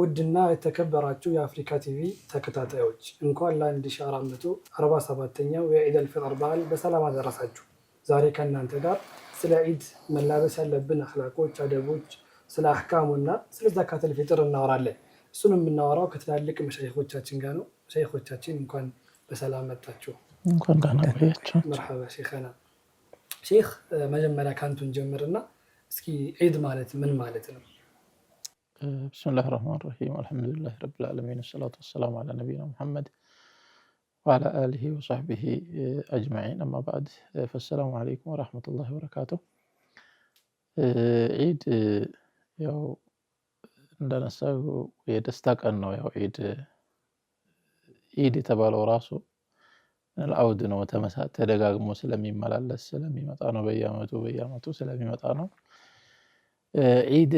ውድና የተከበራችሁ የአፍሪካ ቲቪ ተከታታዮች እንኳን ለ1447ኛው የኢድ አልፈጥር በዓል በሰላም አደረሳችሁ። ዛሬ ከእናንተ ጋር ስለ ኢድ መላበስ ያለብን አኽላቆች፣ አደቦች፣ ስለ አህካሙና ስለ ዘካተል ፊጥር እናወራለን። እሱን የምናወራው ከትላልቅ መሻይኾቻችን ጋር ነው። መሻይኾቻችን እንኳን በሰላም መጣችሁ። እንኳን ደህና ቆያችሁ። መርሐባ ሼኸና። ሼኽ መጀመሪያ ካንቱን ጀምርና እስኪ ኢድ ማለት ምን ማለት ነው? بسم الله الرحمن الرحيم الحمد لله رب العالمين والصلاة والسلام على نبينا محمد وعلى آله وصحبه أجمعين أما بعد فالسلام عليكم ورحمة الله وبركاته. عيد ያው እንደነሳው የደስታ ቀን ነው። ያው ኢድ የተባለው ራሱ العود ነው። ተደጋግሞ ስለሚመላለስ ስለሚመጣ ነው። በየዓመቱ ስለሚመጣ ነው። ኢድ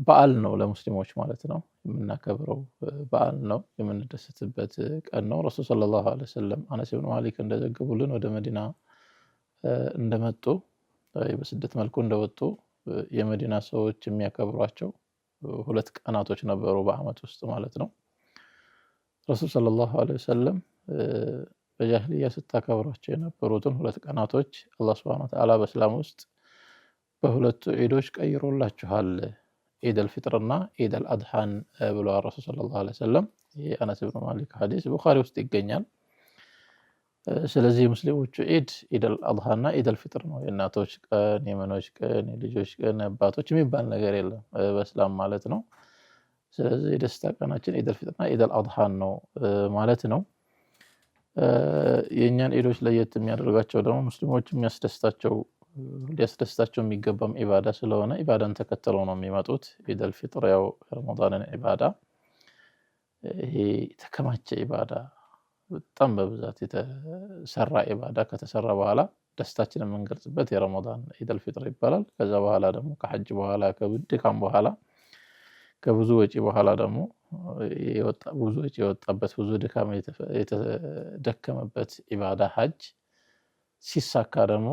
በዓል ነው ለሙስሊሞች ማለት ነው። የምናከብረው በዓል ነው፣ የምንደሰትበት ቀን ነው። ረሱል ሰለላሁ ዐለይሂ ወሰለም አነስ ኢብኑ ማሊክ እንደዘገቡልን ወደ መዲና እንደመጡ በስደት መልኩ እንደወጡ የመዲና ሰዎች የሚያከብሯቸው 2 ቀናቶች ነበሩ በዓመት ውስጥ ማለት ነው። ረሱል ሰለላሁ ዐለይሂ ወሰለም በጃሂልያ ስታከብሯቸው የነበሩትን 2 ቀናቶች አላህ ሱብሓነሁ ወተዓላ በእስላም ውስጥ በሁለቱ ዒዶች ቀይሮላችኋል፣ ኢድ አልፊጥርና ኢድ አልአድሃን ብለዋል ረሱል ሰለላሁ ዐለይሂ ወሰለም። የአነስ ኢብኑ ማሊክ ሐዲስ ቡኻሪ ውስጥ ይገኛል። ስለዚህ ሙስሊሞቹ ኢድ አልአድሃና ኢድ አልፊጥር ነው። የእናቶች ቀን፣ የመኖች ቀን፣ የልጆች ቀን፣ አባቶች የሚባል ነገር የለም በእስላም ማለት ነው። ስለዚህ የደስታ ቀናችን ኢድ አልፊጥርና ኢድ አልአድሃን ነው ማለት ነው። የእኛን ኢዶች ለየት የሚያደርጋቸው ደግሞ ሙስሊሞች ሊያስደስታቸው የሚገባም ኢባዳ ስለሆነ ኢባዳን ተከትለው ነው የሚመጡት። ኢድ አልፊጥር ያው ረመዳንን ኢባዳ ይሄ የተከማቸ ኢባዳ በጣም በብዛት የተሰራ ኢባዳ ከተሰራ በኋላ ደስታችንን የምንገልጽበት የረመዳን ኢድ አልፊጥር ይባላል። ከዛ በኋላ ደግሞ ከሐጅ በኋላ ከድካም በኋላ ከብዙ ወጪ በኋላ ደግሞ ብዙ ወጪ የወጣበት ብዙ ድካም የተደከመበት ኢባዳ ሐጅ ሲሳካ ደግሞ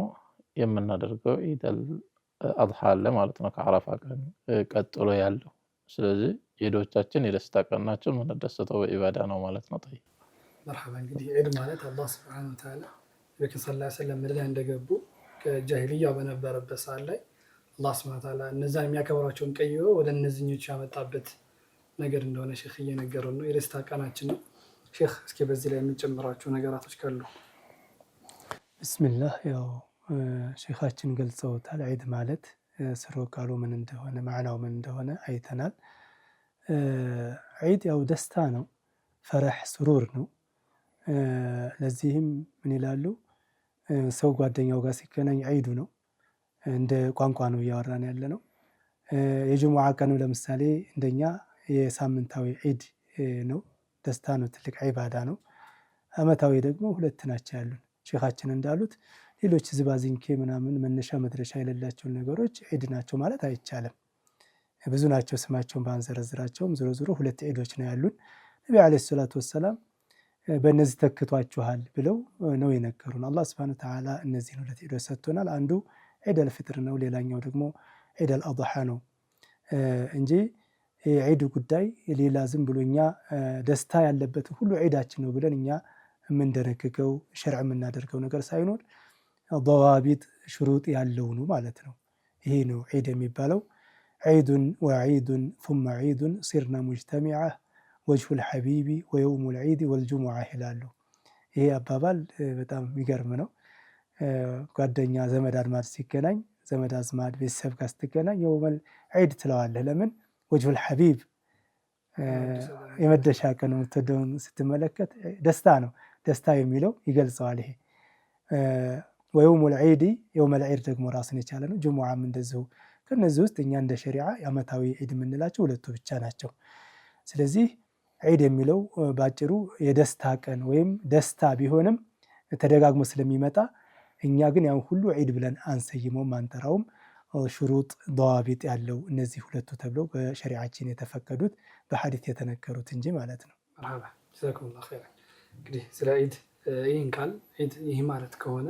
የምናደርገው ኢድ አልአድሃ አለ ማለት ነው፣ ከዓረፋ ቀን ቀጥሎ ያለው። ስለዚህ ኢዶቻችን የደስታ ቀን ናቸው፣ የምንደሰተው በኢባዳ ነው ማለት ነው። طيب መርሐባ። እንግዲህ ኢድ ማለት አላህ ሱብሓነሁ ወተዓላ ነብዩ ሰለላሁ ዐለይሂ ወሰለም መዲና እንደገቡ ከጃሂልያ በነበረበት ሰዓት ላይ አላህ ሱብሓነሁ ወተዓላ እነዛን የሚያከብሯቸውን ቀይሮ ወደ እነዚህኞቹ ያመጣበት ነገር እንደሆነ ሼኽ እየነገሩን ነው። የደስታ ቀናችን ነው። ሼኽ እስኪ በዚህ ላይ የሚጨምራቸው ነገራቶች ካሉ? ቢስሚላህ። ያው ሼኻችን ገልጸውታል። ዒድ ማለት ስሩ ቃሉ ምን እንደሆነ ማዕናው ምን እንደሆነ አይተናል። ዒድ ያው ደስታ ነው፣ ፈረህ ስሩር ነው። ለዚህም ምን ይላሉ ሰው ጓደኛው ጋር ሲገናኝ ዒዱ ነው። እንደ ቋንቋ ነው እያወራን ያለ ነው። የጅሙዓ ቀኑ ለምሳሌ እንደኛ የሳምንታዊ ዒድ ነው፣ ደስታ ነው፣ ትልቅ ዒባዳ ነው። አመታዊ ደግሞ 2 ናቸው ያሉን። ሼኻችን እንዳሉት ሌሎች ዝባዝንኬ ምናምን መነሻ መድረሻ የሌላቸውን ነገሮች ዒድ ናቸው ማለት አይቻልም። ብዙ ናቸው፣ ስማቸውን ባንዘረዝራቸውም ዞሮ ዞሮ 2 ዒዶች ነው ያሉን። ነቢ ዓለይሂ ሰላቱ ወሰላም በእነዚህ ተክቷችኋል ብለው ነው የነገሩን። አላህ ሱብሓነሁ ወተዓላ እነዚህን 2 ዒዶች ሰጥቶናል። አንዱ ዒድ አልፊጥር ነው፣ ሌላኛው ደግሞ ዒድ አልአድሃ ነው እንጂ የዒድ ጉዳይ ሌላ ዝም ብሎ እኛ ደስታ ያለበት ሁሉ ዒዳችን ነው ብለን እኛ የምንደነግገው ሸርዕ የምናደርገው ነገር ሳይኖር ضوابط ሽሩጥ ያለው ነው ማለት ነው። ይሄ ነው ዒድ የሚባለው። ዒዱን ወዒዱን ثم ዒዱን ሲርና ሙጅተሚዓ ወጅሁል ሐቢቢ ወየውሙል ዒድ ወልጁሙዓ ይላሉ። ይሄ አባባል በጣም የሚገርም ነው። ጓደኛ ዘመድ አዝማድ ሲገናኝ፣ ዘመድ አዝማድ ቤተሰብ ጋር ስትገናኝ የውመል ዒድ ትለዋለህ። ለምን? ወጅሁል ሐቢብ የመደሻ ቀን የምትወደውን ስትመለከት ደስታ ነው። ደስታ የሚለው ይገልጸዋል። ይሄ ወየውሙል ዒድ የውመል ዒድ ደግሞ ራሱን የቻለ ነው። ጁሙዓም እንደዚሁ። ከነዚህ ውስጥ እኛ እንደ ሸሪዓ ዓመታዊ ዒድ የምንላቸው 2ቱ ብቻ ናቸው። ስለዚህ ዒድ የሚለው ባጭሩ የደስታ ቀን ወይም ደስታ ቢሆንም ተደጋግሞ ስለሚመጣ እኛ ግን ያን ሁሉ ዒድ ብለን አንሰይመውም፣ አንጠራውም። ሽሩጥ ضوابط ያለው እነዚህ 2ቱ ተብለው በሸሪዓችን የተፈቀዱት በሐዲስ የተነገሩት እንጂ ማለት ነው። መርሐባ ጀዛኩሙላሁ ኸይራን። እንግዲህ ስለ ዒድ ይህን ካል ዒድ ይህ ማለት ከሆነ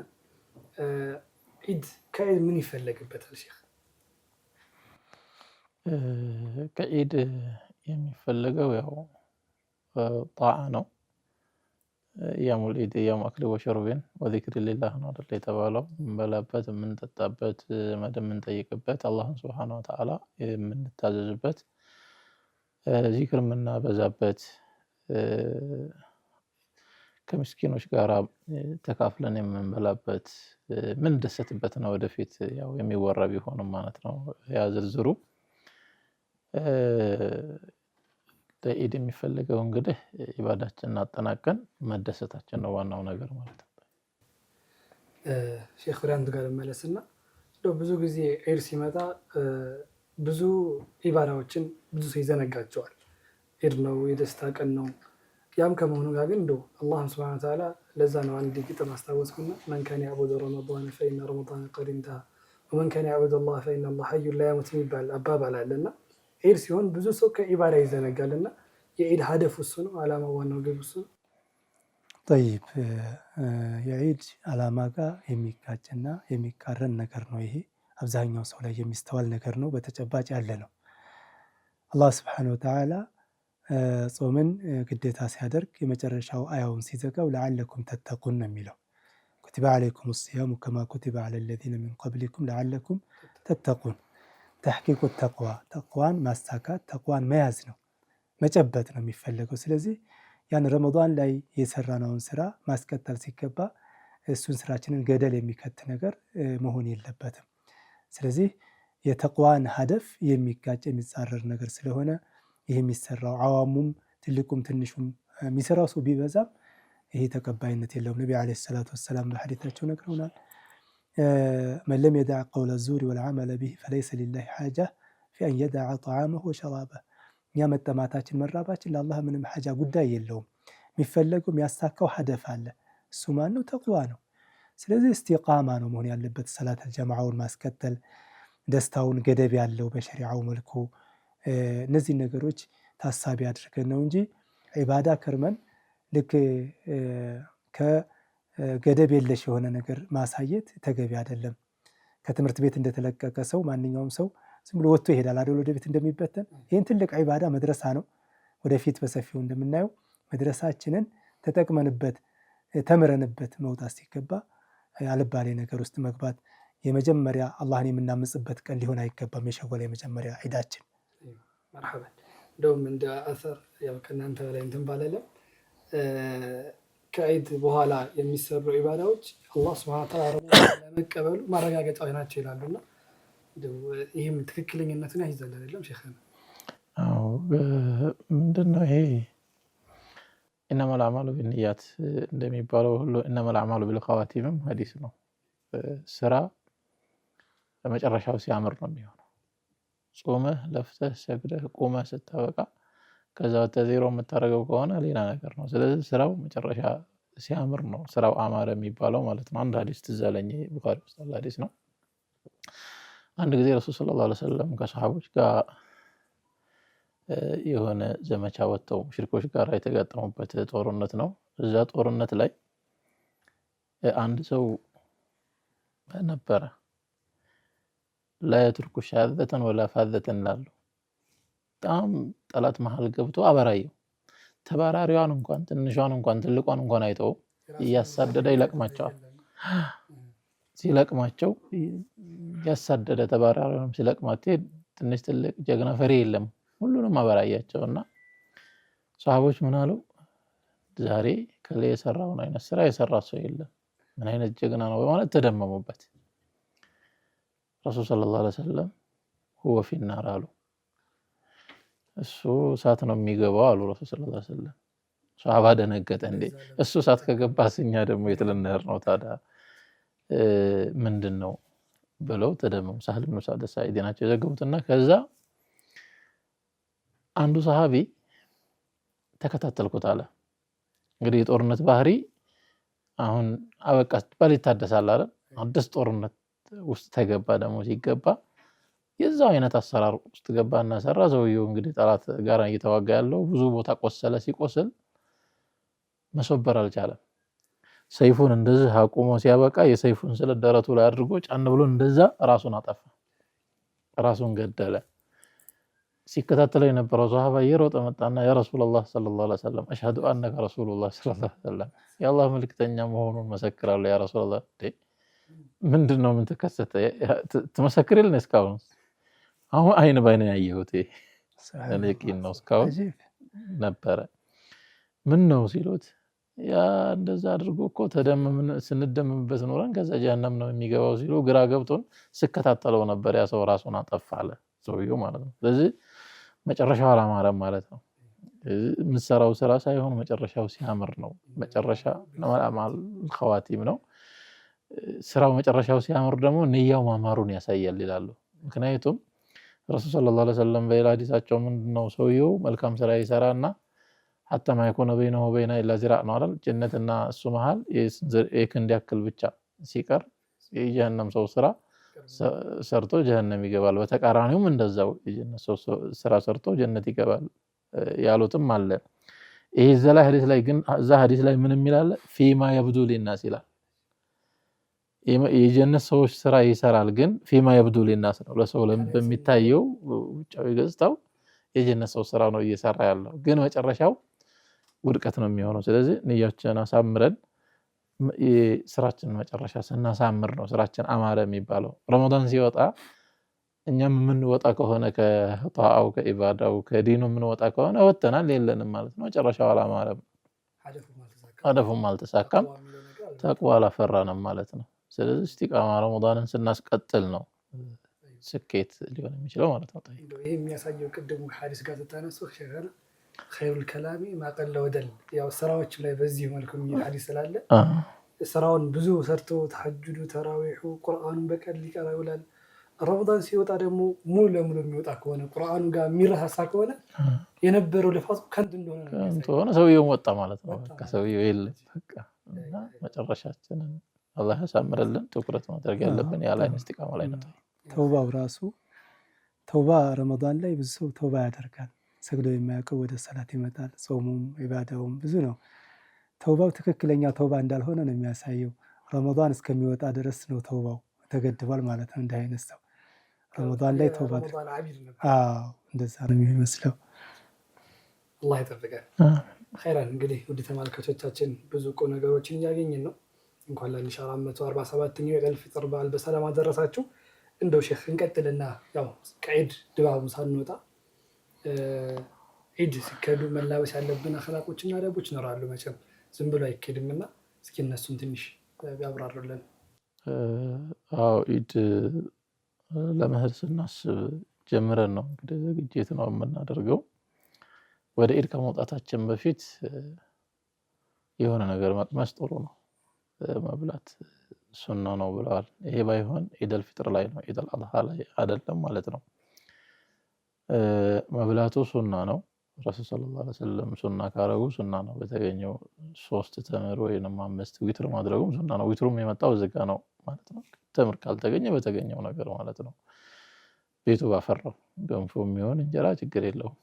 ዒድ ከዒድ ምን ይፈለግበታል ሼኽ? ከዒድ የሚፈለገው ያው ጣዓ ነው። እያሙል ዒድ እያሙ አክሊ ወሸርቢን ወዚክሪላህ ነው አይደል የተባለው። የምንበላበት፣ የምንጠጣበት፣ ዘመድ የምንጠይቅበት፣ አላህን ሱብሓነሁ ወተዓላ የምንታዘዝበት፣ ዚክር የምናበዛበት፣ ከምስኪኖች ጋር ተካፍለን የምንበላበት የምንደሰትበት ነው። ወደፊት ያው የሚወራ ቢሆንም ማለት ነው ያ ዝርዝሩ። ለዒድ የሚፈልገው እንግዲህ ኢባዳችንን አጠናቀን መደሰታችን ነው ዋናው ነገር ማለት ነው። ሼክ ፍራንት ጋር መለስና እንደው ብዙ ጊዜ ዒድ ሲመጣ ብዙ ኢባዳዎችን ብዙ ሰው ይዘነጋቸዋል። ዒድ ነው፣ የደስታ ቀን ነው። ያም ከመሆኑ ጋር ግን እንደው አላህ ሱብሓነሁ ወተዓላ ለዛ ነው አንድ ግጥም አስታወስኩና መን ካነ ያዕቡዱ ረመዳን ፈኢነ ረመዳን ቀድ እንተሃ ወመን ካነ ያዕቡዱ አላህ ፈኢነ አላህ ሐዩን ላ የሙት የሚባል አባባል አለና ዒድ ሲሆን ብዙ ሰው ከኢባዳ ይዘነጋልና የዒድ ሀደፍ እሱ ነው፣ ዓላማው ዋናው ግብ እሱ ነው። ጠይብ የዒድ ዓላማ ጋር የሚጋጭና የሚቃረን ነገር ነው። ይሄ አብዛኛው ሰው ላይ የሚስተዋል ነገር ነው፣ በተጨባጭ ያለ ነው። አላህ ሱብሓነሁ ወተዓላ ጾምን ግዴታ ሲያደርግ የመጨረሻው አያውን ሲዘጋው ለዓለኩም ተተቁን ነው የሚለው። ኩቲበ ዓለይኩም ሲያሙ ከማ ኩቲበ ዐለ ለዚነ ሚን ቀብሊኩም ለዓለኩም ተተቁን። ተሕቂቁ ተቅዋ ተቅዋን ማሳካት ተቅዋን መያዝ ነው፣ መጨበጥ ነው የሚፈለገው። ስለዚህ ያን ረመዳን ላይ የሰራነውን ስራ ማስቀጠል ሲገባ እሱን ስራችንን ገደል የሚከት ነገር መሆን የለበትም። ስለዚህ የተቅዋን ሀደፍ የሚጋጭ የሚጻረር ነገር ስለሆነ ይህ የሚሰራው አዋሙም ትልቁም ትንሹም የሚሰራው ሰው ቢበዛም ይሄ ተቀባይነት የለውም። ነቢ ዓለይሂ ሰላቱ ወሰላም በሐዲታቸው ነግረውናል። መን ለም የደዕ ቀውለ ዙሪ ወልዓመለ ቢህ ፈለይሰ ሊላሂ ሓጃ ፊ አን የደዕ ጠዓመሁ ወሸራበህ። እኛ መጠማታችን መራባችን ለአላህ ምንም ሓጃ ጉዳይ የለውም። የሚፈለገው የሚያሳካው ሀደፍ አለ። እሱ ማን ነው? ተቅዋ ነው። ስለዚህ እስቲቃማ ነው መሆን ያለበት። ሰላተል ጀማዓውን ማስከተል፣ ደስታውን ገደብ ያለው በሸሪዓው መልኩ እነዚህ ነገሮች ታሳቢ አድርገን ነው እንጂ ዒባዳ ከርመን ልክ ከገደብ የለሽ የሆነ ነገር ማሳየት ተገቢ አይደለም። ከትምህርት ቤት እንደተለቀቀ ሰው ማንኛውም ሰው ዝም ብሎ ወጥቶ ይሄዳል አይደል? ወደ ቤት እንደሚበተን ይህን ትልቅ ዒባዳ መድረሳ ነው። ወደፊት በሰፊው እንደምናየው መድረሳችንን ተጠቅመንበት ተምረንበት መውጣት ሲገባ አልባሌ ነገር ውስጥ መግባት የመጀመሪያ አላህን የምናምጽበት ቀን ሊሆን አይገባም። የሸወለ የመጀመሪያ ዒዳችን መርሐበን። እንደውም እንደ አሰር ያው ከእናንተ በላይ እንትን ባለለም ከዒድ በኋላ የሚሰሩ ዒባዳዎች አላህ ሱብሓነሁ ወተዓላ ለመቀበሉ ማረጋገጫዎች ናቸው ይላሉና ይህም ትክክለኝነትን ያይዛል አይደለም ሼክ? አዎ ምንድነው ይሄ ኢነመል አዕማሉ ቢንኒያት እንደሚባለው ሁሉ ኢነመል አዕማሉ ቢልኸዋቲምም ሐዲስ ነው። ስራ በመጨረሻው ሲያምር ነው የሚሆነው። ጾመህ ለፍተህ ሰግደህ ቁመህ ስታበቃ ከዛ ተዜሮ የምታደርገው ከሆነ ሌላ ነገር ነው። ስለዚህ ስራው መጨረሻ ሲያምር ነው ስራው አማረ የሚባለው ማለት ነው። አንድ ሐዲስ ትዝ አለኝ፣ ቡኻሪ ውስጥ ያለ ሐዲስ ነው። አንድ ጊዜ ረሱል ሰለላሁ ዐለይሂ ወሰለም ከሰሃቦች ጋር የሆነ ዘመቻ ወጥተው ሙሽሪኮች ጋር የተጋጠሙበት ጦርነት ነው። እዛ ጦርነት ላይ አንድ ሰው ነበረ ላየትርኩ ሻዘተን ወላ ፋዘተን ላሉ በጣም ጠላት መሀል ገብቶ አበራየው። ተባራሪዋን እንኳን ትንሿን እንኳን ትልቋን እንኳን አይተው እያሳደደ ይለቅማቸዋል። ሲለቅማቸው ያሳደደ ተባራሪውንም ሲለቅማቸው ትንሽ ትልቅ ጀግና ፈሪ የለም፣ ሁሉንም አበራያቸውና ሰሃቦች ምን አሉ? ዛሬ ከለ የሰራውን አይነት ስራ የሰራ ሰው የለም፣ ምን አይነት ጀግና ነው በማለት ተደመሙበት። ረሱል ሰለላሁ ዐለይሂ ወሰለም ሁወ ፊናር አሉ። እሱ እሳት ነው የሚገባው አሉ ረሱል ሰለላሁ ዐለይሂ ወሰለም። ሰሃባ ደነገጠ። እንዴ እሱ እሳት ከገባስ እኛ ደግሞ የት ልንሄድ ነው ታዲያ ምንድነው ብለው ተደመሙ። ሳህል ብኑ ሰዕድ ሳኢዲ ናቸው የዘገቡትና ከዛ አንዱ ሰሃቢ ተከታተልኩት አለ። እንግዲህ የጦርነት ባህሪ አሁን አበቃ ስትባል ይታደሳል አይደል? አዲስ ጦርነት ውስጥ ተገባ። ደግሞ ሲገባ የዛው አይነት አሰራር ውስጥ ገባና ሰራ። ሰውየው እንግዲህ ጠላት ጋር እየተዋጋ ያለው ብዙ ቦታ ቆሰለ። ሲቆስል መሰበር አልቻለም። ሰይፉን እንደዚህ አቁሞ ሲያበቃ የሰይፉን ስለት ደረቱ ላይ አድርጎ ጫን ብሎ እንደዛ ራሱን አጠፋ፣ ራሱን ገደለ። ሲከታተለው የነበረው ሷሃባ እየሮጠ መጣና ያ ረሱላህ ሰለላሁ ዐለይሂ ወሰለም አሽሀዱ አነከ ረሱሉላህ ሰለላሁ ዐለይሂ ወሰለም የአላህ መልክተኛ መሆኑን መሰክራለሁ ያ ረሱላህ። ምንድን ነው ምን ተከሰተ? ትመሰክርልን? እስካሁን አሁን አይን ባይን ያየሁት ለቂን ነው እስካሁን ነበረ። ምን ነው ሲሉት ያ እንደዛ አድርጎ እኮ ተደመምን ስንደመምበት ኖረን ከዛ ጀሃነም ነው የሚገባው ሲሉ ግራ ገብቶን ስከታተለው ነበር። ያ ሰው ራሱን አጠፋ አለ ሰውየው ማለት ነው። ስለዚህ መጨረሻው አላማረም ማለት ነው። የምትሰራው ስራ ሳይሆን መጨረሻው ሲያምር ነው። መጨረሻ ለማል ኸዋቲም ነው። ስራው መጨረሻው ሲያምር ደግሞ ንያው ማማሩን ያሳያል ይላሉ። ምክንያቱም ረሱል ሰለላሁ ዐለይሂ ወሰለም በሌላ ሐዲሳቸው ምንድነው ሰውየው መልካም ስራ ይሰራና ሐታ ማይኮነ በይነሁ ወበይና ኢላ ዚራእ ነው አይደል? ጀነትና እሱ መሃል የክንድ ያክል ብቻ ሲቀር የጀሃነም ሰው ስራ ሰርቶ ጀሃነም ይገባል። በተቃራኒውም እንደዛው የጀነት ሰው ስራ ሰርቶ ጀነት ይገባል ያሉትም አለ። ይሄ ዘላ ሐዲስ ላይ ግን እዛ ሐዲስ ላይ ምን የሚላል ፊማ የብዱ ሊናስ ይላል። የጀነት ሰዎች ስራ ይሰራል ግን ፊማ የብዱ ሊናስ ነው። ለሰው በሚታየው ውጫዊ ገጽታው የጀነት ሰው ስራ ነው እየሰራ ያለው፣ ግን መጨረሻው ውድቀት ነው የሚሆነው። ስለዚህ ንያችን አሳምረን የስራችን መጨረሻ ስናሳምር ነው ስራችን አማረ የሚባለው። ረመዳን ሲወጣ እኛም የምንወጣ ከሆነ ከጣዓው ከኢባዳው ከዲኑ የምንወጣ ከሆነ ወጥተናል የለንም ማለት ነው። መጨረሻው አላማረም፣ ሀደፉም አልተሳካም፣ ተቅዋ አላፈራንም ማለት ነው። ስለዚህ ኢስቲቃማ ረመዳንን ስናስቀጥል ነው ስኬት ሊሆን የሚችለው ማለት ነው። ይሄ የሚያሳየው ቅድሙ ሐዲስ ጋር ተታነሱ ሸገር ኸይሩል ከላሚ ማቀለ ወደል ያው ስራዎች ላይ በዚህ መልኩ የሚል ሐዲስ ስላለ ስራውን ብዙ ሰርቶ ተሐጁዱ ተራዊሑ ቁርአኑን በቀን ሊቀራ ይውላል። ረመዳን ሲወጣ ደግሞ ሙሉ ለሙሉ የሚወጣ ከሆነ ቁርአኑ ጋር የሚረሳሳ ከሆነ የነበረው ልፋቱ ከንቱ እንደሆነ ሰውየው ወጣ ማለት ነው። በቃ ሰውየው የለም በቃ። እና መጨረሻችንን አላህ ያሳምርልን። ትኩረት ማድረግ ያለብን ያለ ኢስቲቃማ ላይ ነው። ተውባው ራሱ ተውባ ረመዳን ላይ ብዙ ሰው ተውባ ያደርጋል። ሰግዶ የማያውቀው ወደ ሰላት ይመጣል። ጾሙም ኢባዳውም ብዙ ነው። ተውባው ትክክለኛ ተውባ እንዳልሆነ ነው የሚያሳየው። ረመዳን እስከሚወጣ ድረስ ነው ተውባው ተገድቧል ማለት ነው። እንደ አይነት ሰው ረመዳን ላይ ተውባ እንደዛ ነው የሚመስለው። አላህ ይጠብቀን። ኸይራን እንግዲህ ውድ ተመልካቾቻችን ብዙ ቁም ነገሮችን እያገኘን ነው። እንኳን ለ1447ኛው የኢድ አልፊጥር በዓል በሰላም አደረሳችሁ። እንደው ሼህ እንቀጥልና ያው ከዒድ ድባቡ ሳንወጣ ዒድ ሲከዱ መላበስ ያለብን አኽላቆችና አደቦች ይኖራሉ። መቼም ዝም ብሎ አይኬድምና እስኪ እነሱን ትንሽ ያብራሩልን። አዎ ዒድ ለመሄድ ስናስብ ጀምረን ነው እንግዲህ ዝግጅት ነው የምናደርገው። ወደ ዒድ ከመውጣታችን በፊት የሆነ ነገር መቅመስ ጥሩ ነው፣ መብላት ሱና ነው ብለዋል። ይሄ ባይሆን ዒድ አልፊጥር ላይ ነው፣ ዒድ አልአድሃ ላይ አይደለም ማለት ነው። መብላቱ ሱና ነው። ረሱል ሰለላሁ ዐለይሂ ወሰለም ሱና ካረጉ ሱና ነው። በተገኘው 3 ተምር ወይንም 5 ዊትር ማድረጉም ሱና ነው። ዊትሩም የመጣው እዚህ ጋር ነው ማለት ነው። ተምር ካልተገኘ በተገኘው ነገር ማለት ነው። ቤቱ ባፈራው ገንፎ የሚሆን እንጀራ ችግር የለውም፣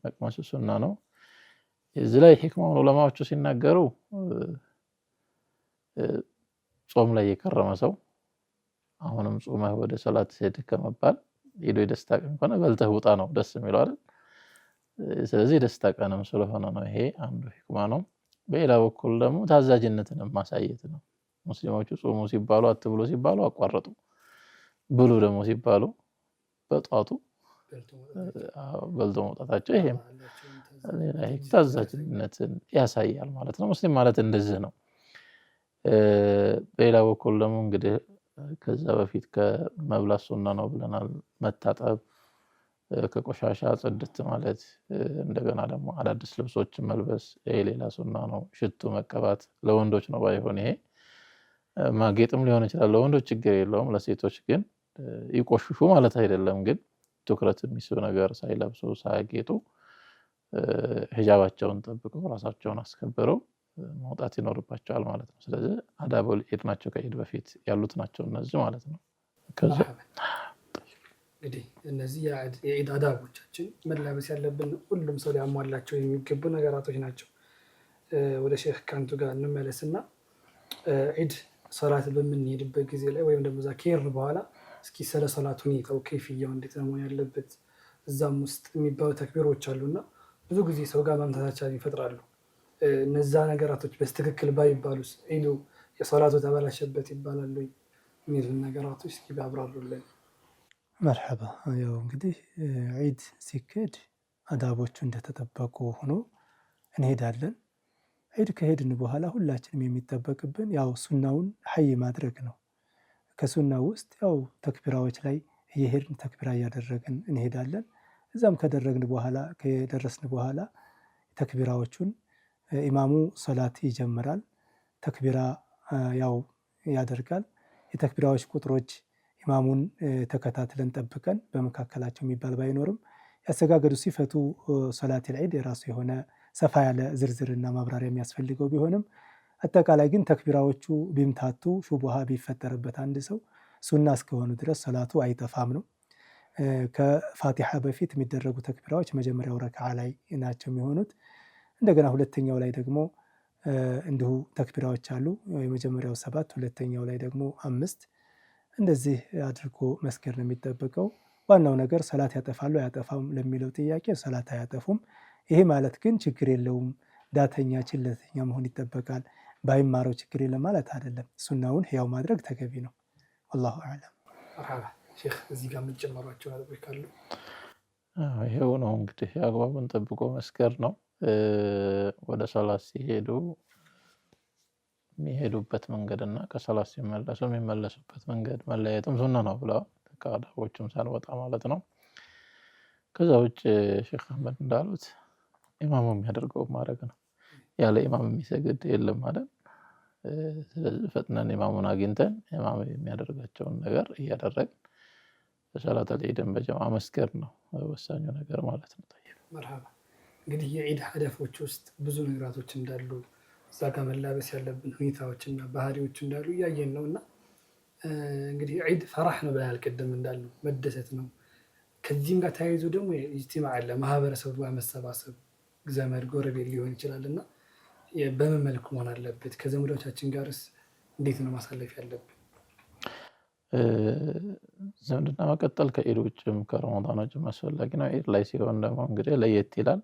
መቅመሱ ሱና ነው። እዚህ ላይ ሂክማውን ዑለማዎቹ ሲናገሩ ጾም ላይ የከረመ ሰው አሁንም ጾመህ ወደ ሰላት ሄድ ከመባል ሄዶ የደስታ ቀን ከሆነ በልተህ ውጣ ነው ደስ የሚለው አይደል? ስለዚህ ደስታ ቀንም ስለሆነ ነው። ይሄ አንዱ ሂክማ ነው። በሌላ በኩል ደግሞ ታዛዥነትን ማሳየት ነው። ሙስሊሞቹ ጾሙ ሲባሉ አትብሉ ሲባሉ አቋረጡ፣ ብሉ ደግሞ ሲባሉ በጧቱ በልቶ መውጣታቸው ይሄም ሌላ ታዛዥነትን ያሳያል ማለት ነው። ሙስሊም ማለት እንደዚህ ነው። በሌላ በኩል ደግሞ እንግዲህ ከዛ በፊት ከመብላት ሱና ነው ብለናል። መታጠብ፣ ከቆሻሻ ጽድት ማለት፣ እንደገና ደግሞ አዳዲስ ልብሶችን መልበስ ይሄ ሌላ ሱና ነው። ሽቱ መቀባት ለወንዶች ነው ባይሆን ይሄ ማጌጥም ሊሆን ይችላል። ለወንዶች ችግር የለውም፣ ለሴቶች ግን ይቆሽሹ ማለት አይደለም። ግን ትኩረት የሚስብ ነገር ሳይለብሱ ሳያጌጡ ሂጃባቸውን ጠብቀው ራሳቸውን አስከብረው መውጣት ይኖርባቸዋል ማለት ነው። ስለዚህ አዳቡል ዒድ ናቸው፣ ከዒድ በፊት ያሉት ናቸው እነዚህ ማለት ነው። እንግዲህ እነዚህ የዒድ አዳቦቻችን መላበስ ያለብን ሁሉም ሰው ሊያሟላቸው የሚገቡ ነገራቶች ናቸው። ወደ ሼህ ካንቱ ጋር እንመለስና ዒድ ሶላት በምንሄድበት ጊዜ ላይ ወይም ደግሞ እዛ ከሄድን በኋላ እስኪ ስለ ሶላት ሁኔታው ከይፍያው እንዴት ነው ያለበት፣ እዛም ውስጥ የሚባሉ ተክቢሮች አሉና ብዙ ጊዜ ሰው ጋር ማምታታቻን ይፈጥራሉ። እነዛ ነገራቶች በስትክክል ባይባሉስ ዒዱ የሶላቱ ተበላሸበት ይባላሉ የሚሉ ነገራቶች እስኪ ቢያብራሩልን። መርሐባ። ያው እንግዲህ ዒድ ሲኬድ አዳቦቹ እንደተጠበቁ ሆኖ እንሄዳለን። ዒድ ከሄድን በኋላ ሁላችንም የሚጠበቅብን ያው ሱናውን ሐይ ማድረግ ነው። ከሱናው ውስጥ ያው ተክቢራዎች ላይ እየሄድን ተክቢራ እያደረግን እንሄዳለን። እዛም ከደረስን በኋላ ተክቢራዎቹን ኢማሙ ሶላት ይጀምራል። ተክቢራ ያው ያደርጋል። የተክቢራዎች ቁጥሮች ኢማሙን ተከታትለን ጠብቀን በመካከላቸው የሚባል ባይኖርም ያሰጋገዱ ሲፈቱ ሶላቲል ዒድ የራሱ የሆነ ሰፋ ያለ ዝርዝርና ማብራሪያ የሚያስፈልገው ቢሆንም አጠቃላይ ግን ተክቢራዎቹ ቢምታቱ ሹቡሃ ቢፈጠርበት አንድ ሰው ሱና እስከሆኑ ድረስ ሶላቱ አይጠፋም ነው። ከፋቲሓ በፊት የሚደረጉ ተክቢራዎች መጀመሪያው ረክዓ ላይ ናቸው የሚሆኑት። እንደገና ሁለተኛው ላይ ደግሞ እንዲሁ ተክቢራዎች አሉ። የመጀመሪያው 7 ሁለተኛው ላይ ደግሞ 5 እንደዚህ አድርጎ መስገድ ነው የሚጠበቀው። ዋናው ነገር ሰላት ያጠፋሉ አያጠፋም ለሚለው ጥያቄ ሰላት አያጠፉም። ይሄ ማለት ግን ችግር የለውም ዳተኛ ችለተኛ መሆን ይጠበቃል ባይማረው ችግር የለም ማለት አይደለም። ሱናውን ህያው ማድረግ ተገቢ ነው። ወላሁ አዕለም። መርሐባ ሼክ፣ እዚህ ጋር የምትጨምሯቸው ነገሮች ካሉ? ይሄው ነው እንግዲህ አግባቡን ጠብቆ መስገድ ነው። ወደ ሰላት ሲሄዱ የሚሄዱበት መንገድና ከሰላት ሲመለሱ የሚመለሱበት መንገድ መለያየቱም ሱና ነው ብለዋል። ከአዳቦቹም ሳንወጣ ማለት ነው። ከዛ ውጭ ሼክ አህመድ እንዳሉት ኢማሙ የሚያደርገው ማድረግ ነው። ያለ ኢማም የሚሰግድ የለም ማለት። ስለዚህ ፈጥነን ኢማሙን አግኝተን ኢማሙ የሚያደርጋቸውን ነገር እያደረግን ሰላተል ዒድን በጀማዓ መስገድ ነው ወሳኙ ነገር ማለት ነው። መርሐባ። እንግዲህ የዒድ ሀደፎች ውስጥ ብዙ ነገራቶች እንዳሉ እዛ ጋር መላበስ ያለብን ሁኔታዎችና ባህሪዎች እንዳሉ እያየን ነው። እና እንግዲህ ዒድ ፈራህ ነው ብለናል ቅድም እንዳሉ መደሰት ነው። ከዚህም ጋር ተያይዞ ደግሞ ኢጅቲማዕ አለ፣ ማህበረሰቡ ጋር መሰባሰብ፣ ዘመድ ጎረቤት ሊሆን ይችላል። እና በምን መልኩ መሆን አለበት? ከዘመዶቻችን ጋርስ እንዴት ነው ማሳለፍ ያለብን? ዝምድና መቀጠል ከዒድ ውጭም ከረመዳን ውጭም አስፈላጊ ነው። ዒድ ላይ ሲሆን ደግሞ እንግዲህ ለየት ይላል።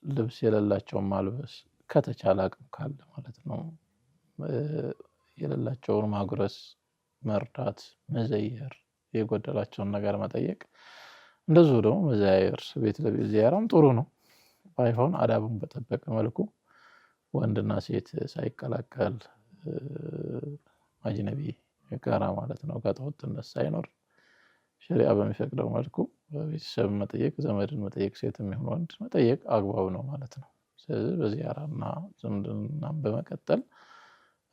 ልብስ የሌላቸውን ማልበስ ከተቻለ አቅም ካለ ማለት ነው። የሌላቸውን ማጉረስ፣ መርዳት፣ መዘየር፣ የጎደላቸውን ነገር መጠየቅ፣ እንደዚሁ ደግሞ መዘያየር ቤት ለቤት ዚያራም ጥሩ ነው። ባይሆን አዳቡን በጠበቀ መልኩ ወንድና ሴት ሳይቀላቀል አጅነቢ ጋራ ማለት ነው ጋጠወጥነት ሳይኖር ሸሪዓ በሚፈቅደው መልኩ ቤተሰብ መጠየቅ፣ ዘመድን መጠየቅ፣ ሴትም ይሁን ወንድ መጠየቅ አግባብ ነው ማለት ነው። ስለዚህ በዚያራና ዝምድናን በመቀጠል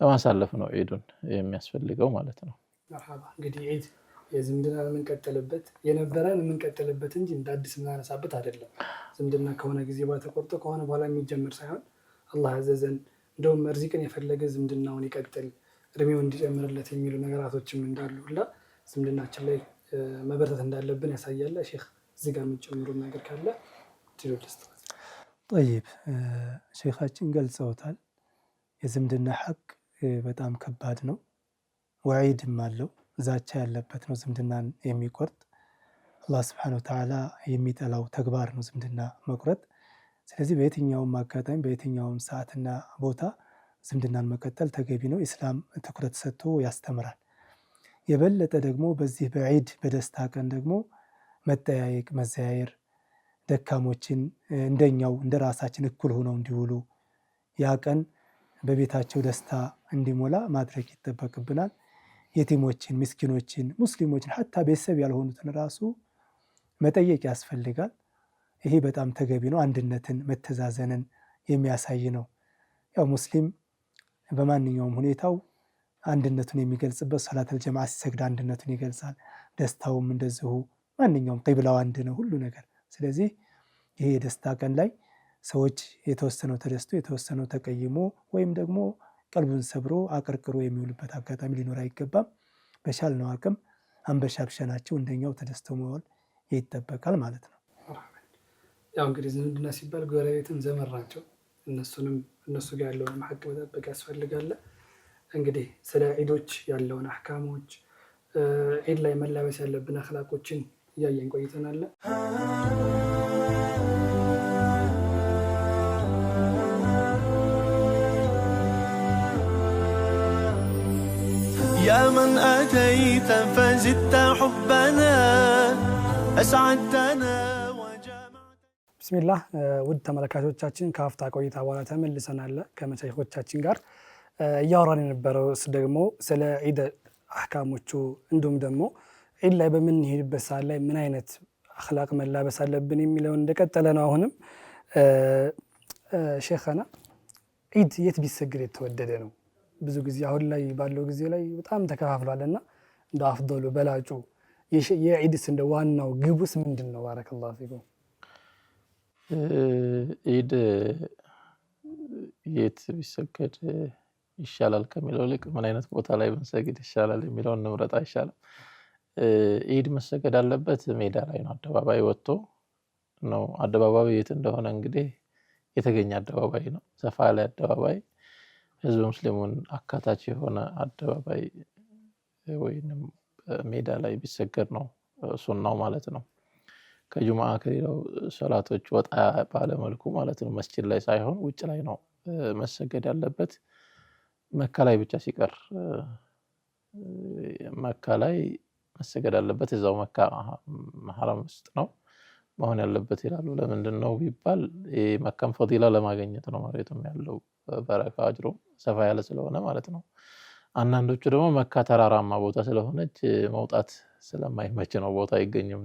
ለማሳለፍ ነው ዒዱን የሚያስፈልገው ማለት ነው። መርሐባ። እንግዲህ ዒድ የዝምድና የምንቀጥልበት የነበረን የምንቀጥልበት እንጂ እንደ አዲስ የምናነሳበት አይደለም። ዝምድና ከሆነ ጊዜ በኋላ ተቆርጦ ከሆነ በኋላ የሚጀምር ሳይሆን አላህ ያዘዘን እንደውም መርዚቅን የፈለገ ዝምድናውን ይቀጥል እድሜው እንዲጨምርለት የሚሉ ነገራቶችም እንዳሉ ሁላ ዝምድናችን ላይ መበረታት እንዳለብን ያሳያል። ሼክ እዚህ ጋር የምትጨምሩ ነገር ካለ ትሉት ልስጥት። ጠይብ ሼኻችን ገልጸውታል። የዝምድና ሐቅ በጣም ከባድ ነው። ወዒድም አለው፣ ዛቻ ያለበት ነው። ዝምድናን የሚቆርጥ አላህ ስብሐነሁ ወተዓላ የሚጠላው ተግባር ነው ዝምድና መቁረጥ። ስለዚህ በየትኛውም አጋጣሚ በየትኛውም ሰዓትና ቦታ ዝምድናን መቀጠል ተገቢ ነው። ኢስላም ትኩረት ሰጥቶ ያስተምራል። የበለጠ ደግሞ በዚህ በዒድ በደስታ ቀን ደግሞ መጠያየቅ፣ መዘያየር፣ ደካሞችን እንደኛው እንደ ራሳችን እኩል ሆነው እንዲውሉ ያ ቀን በቤታቸው ደስታ እንዲሞላ ማድረግ ይጠበቅብናል። የቲሞችን፣ ምስኪኖችን፣ ሙስሊሞችን ሐታ ቤተሰብ ያልሆኑትን ራሱ መጠየቅ ያስፈልጋል። ይሄ በጣም ተገቢ ነው። አንድነትን መተዛዘንን የሚያሳይ ነው። ያው ሙስሊም በማንኛውም ሁኔታው አንድነቱን የሚገልጽበት ሶላተል ጀማዓ ሲሰግድ አንድነቱን ይገልጻል። ደስታውም እንደዚሁ ማንኛውም ቂብላው አንድ ነው ሁሉ ነገር። ስለዚህ ይሄ የደስታ ቀን ላይ ሰዎች የተወሰነው ተደስቶ የተወሰነው ተቀይሞ ወይም ደግሞ ቀልቡን ሰብሮ አቀርቅሮ የሚውልበት አጋጣሚ ሊኖር አይገባም። በቻልነው አቅም አንበሻብሸናቸው እንደኛው ተደስተው መዋል ይጠበቃል ማለት ነው። ያው እንግዲህ ዝምድና ሲባል ጎረቤትም ዘመድ ናቸው። እነሱ ጋር ያለውን ሐቅ መጠበቅ ያስፈልጋል። እንግዲህ ስለ ዒዶች ያለውን አሕካሞች ዒድ ላይ መላበስ ያለብን አኽላቆችን እያየን ቆይተናል። يا من أتيت فزدت حبنا أسعدتنا وجمعت. بسم الله ውድ ተመልካቾቻችን ከአፍታ ቆይታ በኋላ ተመልሰናል ከመሻይኾቻችን ጋር እያወራን የነበረው ደግሞ ስለ ዒድ አህካሞቹ እንዲሁም ደግሞ ዒድ ላይ በምንሄድበት ሰዓት ላይ ምን አይነት አኽላቅ መላበስ አለብን የሚለውን እንደቀጠለ ነው። አሁንም ሼኸና ዒድ የት ቢሰግድ የተወደደ ነው? ብዙ ጊዜ አሁን ላይ ባለው ጊዜ ላይ በጣም ተከፋፍሏልና እንደ አፍዶሉ በላጩ የዒድስ እንደ ዋናው ግቡስ ምንድን ነው? ባረከላሁ ፊኩም። ዒድ የት ቢሰገድ ይሻላል ከሚለው ይልቅ ምን አይነት ቦታ ላይ ብንሰግድ ይሻላል የሚለውን እንምረጥ አይሻልም? ዒድ መሰገድ አለበት ሜዳ ላይ ነው፣ አደባባይ ወጥቶ ነው። አደባባዩ የት እንደሆነ እንግዲህ የተገኘ አደባባይ ነው፣ ሰፋ ያለ አደባባይ፣ ህዝብ ሙስሊሙን አካታች የሆነ አደባባይ ወይንም ሜዳ ላይ ቢሰገድ ነው ሱናው ማለት ነው። ከጁምዓ ከሌላው ሶላቶች ወጣ ባለ መልኩ ማለት ነው፣ መስጂድ ላይ ሳይሆን ውጭ ላይ ነው መሰገድ ያለበት። መካ ላይ ብቻ ሲቀር መካ ላይ መሰገድ አለበት፣ እዛው መካ ሐረም ውስጥ ነው መሆን ያለበት ይላሉ። ለምንድን ነው ቢባል የመካም ፈዲላ ለማግኘት ነው፣ መሬቱም ያለው በረካ አጅሩ ሰፋ ያለ ስለሆነ ማለት ነው። አንዳንዶቹ ደግሞ መካ ተራራማ ቦታ ስለሆነች መውጣት ስለማይመች ነው፣ ቦታ አይገኝም፣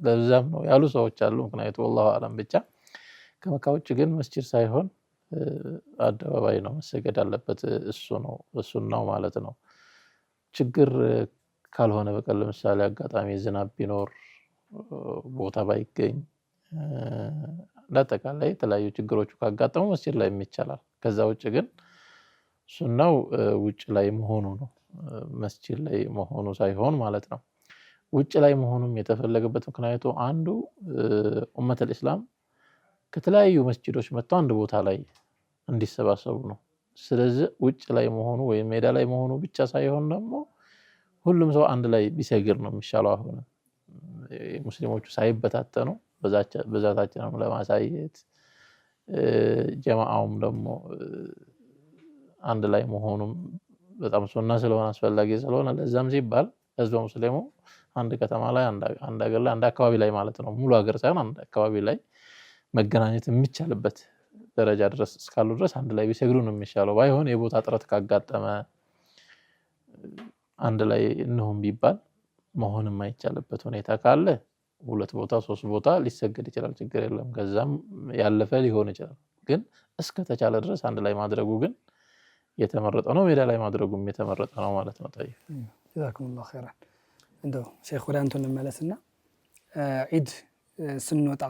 ለዛም ነው ያሉ ሰዎች አሉ። ምክንያቱ ወላሁ አለም። ብቻ ከመካ ውጭ ግን መስጂድ ሳይሆን አደባባይ ነው መሰገድ አለበት። እሱ ነው ማለት ነው። ችግር ካልሆነ በቀር ለምሳሌ አጋጣሚ ዝናብ ቢኖር ቦታ ባይገኝ ለአጠቃላይ የተለያዩ ችግሮቹ ካጋጠሙ መስጂድ ላይ ይቻላል። ከዛ ውጭ ግን ሱናው ውጭ ላይ መሆኑ ነው፣ መስጂድ ላይ መሆኑ ሳይሆን ማለት ነው። ውጭ ላይ መሆኑም የተፈለገበት ምክንያቱ አንዱ ኡመተል ኢስላም ከተለያዩ መስጂዶች መጥተው አንድ ቦታ ላይ እንዲሰባሰቡ ነው። ስለዚህ ውጭ ላይ መሆኑ ወይም ሜዳ ላይ መሆኑ ብቻ ሳይሆን ደግሞ ሁሉም ሰው አንድ ላይ ቢሰግድ ነው የሚሻለው። አሁን ሙስሊሞቹ ሳይበታተኑ ብዛታችንን ለማሳየት ጀማዓውም ደግሞ አንድ ላይ መሆኑም በጣም ሱና ስለሆነ አስፈላጊ ስለሆነ ለዛም ሲባል ህዝበ ሙስሊሙ አንድ ከተማ ላይ አንድ ሀገር ላይ አንድ አካባቢ ላይ ማለት ነው፣ ሙሉ ሀገር ሳይሆን አንድ አካባቢ ላይ መገናኘት የሚቻልበት ደረጃ ድረስ እስካሉ ድረስ አንድ ላይ ቢሰግዱ ነው የሚሻለው። ባይሆን የቦታ ጥረት ካጋጠመ አንድ ላይ እንሁን ቢባል መሆን የማይቻልበት ሁኔታ ካለ ሁለት ቦታ ሶስት ቦታ ሊሰገድ ይችላል፣ ችግር የለም። ከዛም ያለፈ ሊሆን ይችላል። ግን እስከ ተቻለ ድረስ አንድ ላይ ማድረጉ ግን የተመረጠ ነው፣ ሜዳ ላይ ማድረጉም የተመረጠ ነው ማለት ነው። طيب ጀዛኩሙላሁ ኸይራን። እንደው ሼክ ወደ አንተ እንመለስና ዒድ ስንወጣ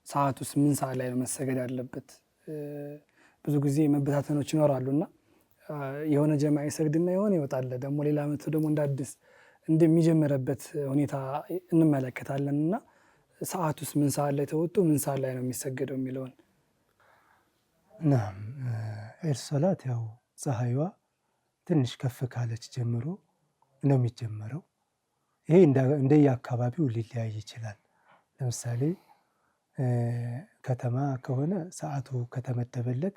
ሰዓቱስ ምን ሰዓት ላይ ነው መሰገድ ያለበት? ብዙ ጊዜ መበታተኖች ይኖራሉና የሆነ ጀማዓ ይሰግድና የሆነ ይወጣል፣ ደግሞ ሌላ መቶ ደግሞ እንዳዲስ እንደሚጀምርበት ሁኔታ እንመለከታለንና ሰዓቱስ ምን ሰዓት ላይ ተወጥቶ ምን ሰዓት ላይ ነው የሚሰገደው የሚለውን። ናም ዒድ ሶላት ያው ፀሐይዋ ትንሽ ከፍ ካለች ጀምሮ ነው የሚጀመረው። ይሄ እንደየአካባቢው ሊለያይ ይችላል። ለምሳሌ ከተማ ከሆነ ሰዓቱ ከተመደበለት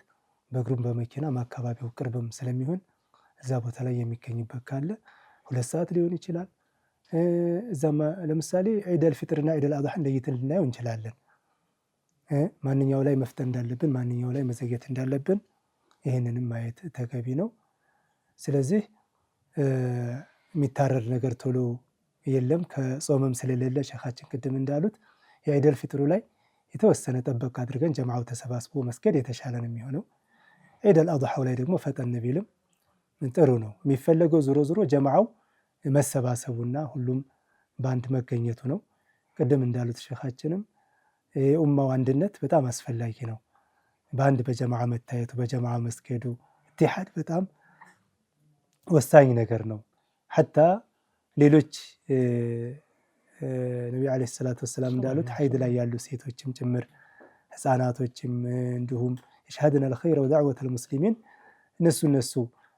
በእግሩም በመኪናም አካባቢው ቅርብም ስለሚሆን እዛ ቦታ ላይ የሚገኝበት ካለ 2 ሰዓት ሊሆን ይችላል። እዛማ ለምሳሌ ዒደል ፊጥርና ዒደል አድሃ ለይተን ልናየው እንችላለን። ማንኛው ላይ መፍጠን እንዳለብን፣ ማንኛው ላይ መዘግየት እንዳለብን ይህንንም ማየት ተገቢ ነው። ስለዚህ የሚታረድ ነገር ቶሎ የለም፣ ከጾምም ስለሌለ ሸኻችን ቅድም እንዳሉት የዒደል ፊጥሩ ላይ የተወሰነ ጠበቅ አድርገን ጀማዓው ተሰባስቦ መስገድ የተሻለ ነው የሚሆነው። ዒደል አድሃው ላይ ደግሞ ፈጠን ቢልም ጥሩ ነው። የሚፈለገው ዞሮ ዞሮ ጀማዓው መሰባሰቡና ሁሉም በአንድ መገኘቱ ነው። ቅድም እንዳሉት ሸኻችንም የኡማው አንድነት በጣም አስፈላጊ ነው። በአንድ በጀማዓ መታየቱ፣ በጀማዓ መስገዱ ኢትሓድ በጣም ወሳኝ ነገር ነው። ሐታ ሌሎች ነቢዩ ዓለይሂ ሰላቱ ወሰላም እንዳሉት ሐይድ ላይ ያሉ ሴቶችም ጭምር ህፃናቶችም እንዲሁም የሽሀድነ አልኸይረ ወደዕወተ ልሙስሊሚን እነሱ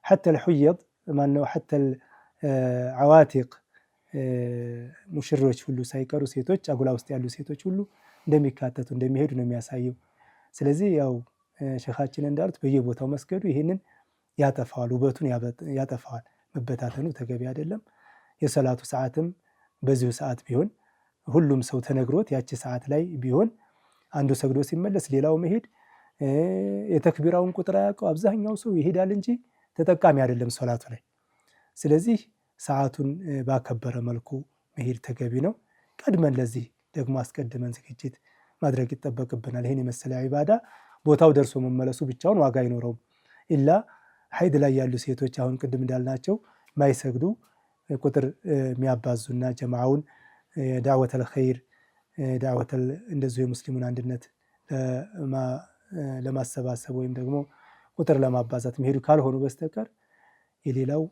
ሐታ ልሑየድ ማነው ሐታ ዓዋቲቅ ሙሽሮች ሁሉ ሳይቀሩ ሴቶች አጉላ ውስጥ ያሉ ሴቶች ሁሉ እንደሚካተቱ እንደሚሄዱ ነው የሚያሳየው። ስለዚህ ያው ሸኻችን እንዳሉት በየቦታው መስገዱ ይህንን ያጠፋዋል፣ ውበቱን ያጠፋዋል። መበታተኑ ተገቢ አይደለም። የሰላቱ ሰዓትም በዚሁ ሰዓት ቢሆን ሁሉም ሰው ተነግሮት ያቺ ሰዓት ላይ ቢሆን አንዱ ሰግዶ ሲመለስ ሌላው መሄድ የተክቢራውን ቁጥር አያውቀው አብዛኛው ሰው ይሄዳል እንጂ ተጠቃሚ አይደለም ሶላቱ ላይ። ስለዚህ ሰዓቱን ባከበረ መልኩ መሄድ ተገቢ ነው። ቀድመን ለዚህ ደግሞ አስቀድመን ዝግጅት ማድረግ ይጠበቅብናል። ይህን የመሰለ ዒባዳ ቦታው ደርሶ መመለሱ ብቻውን ዋጋ አይኖረውም። ኢላ ሐይድ ላይ ያሉ ሴቶች አሁን ቅድም እንዳልናቸው ማይሰግዱ ቁጥር የሚያባዙና ጀማዓውን ዳዕወተል ኸይር ዳዕወተል እንደዚሁ የሙስሊሙን አንድነት ለማሰባሰብ ወይም ደግሞ ቁጥር ለማባዛት የሚሄዱ ካልሆኑ በስተቀር የሌላው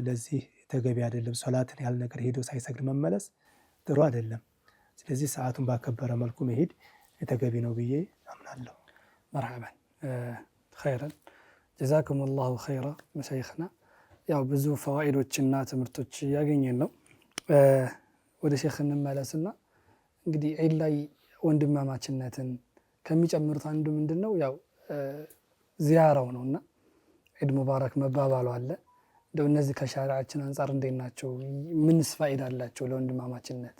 ለዚህ ተገቢ አይደለም። ሶላትን ያህል ነገር ሄዶ ሳይሰግድ መመለስ ጥሩ አይደለም። ስለዚህ ሰዓቱን ባከበረ መልኩ መሄድ ተገቢ ነው ብዬ አምናለሁ። መርሐበን ኸይረን ጀዛኩም ላሁ ኸይራ መሻይኽና። ያው ብዙ ፈዋኢዶችና ትምህርቶች እያገኘን ነው። ወደ ሼክ እንመለስና እንግዲህ ዒድ ላይ ወንድማማችነትን ከሚጨምሩት አንዱ ምንድን ነው? ያው ዚያራው ነውና ዒድ ሙባረክ መባባሉ አለ። እንደው እነዚህ ከሻሪዓችን አንጻር እንዴት ናቸው? ምንስ ፋይዳ አላቸው ለወንድማማችነት?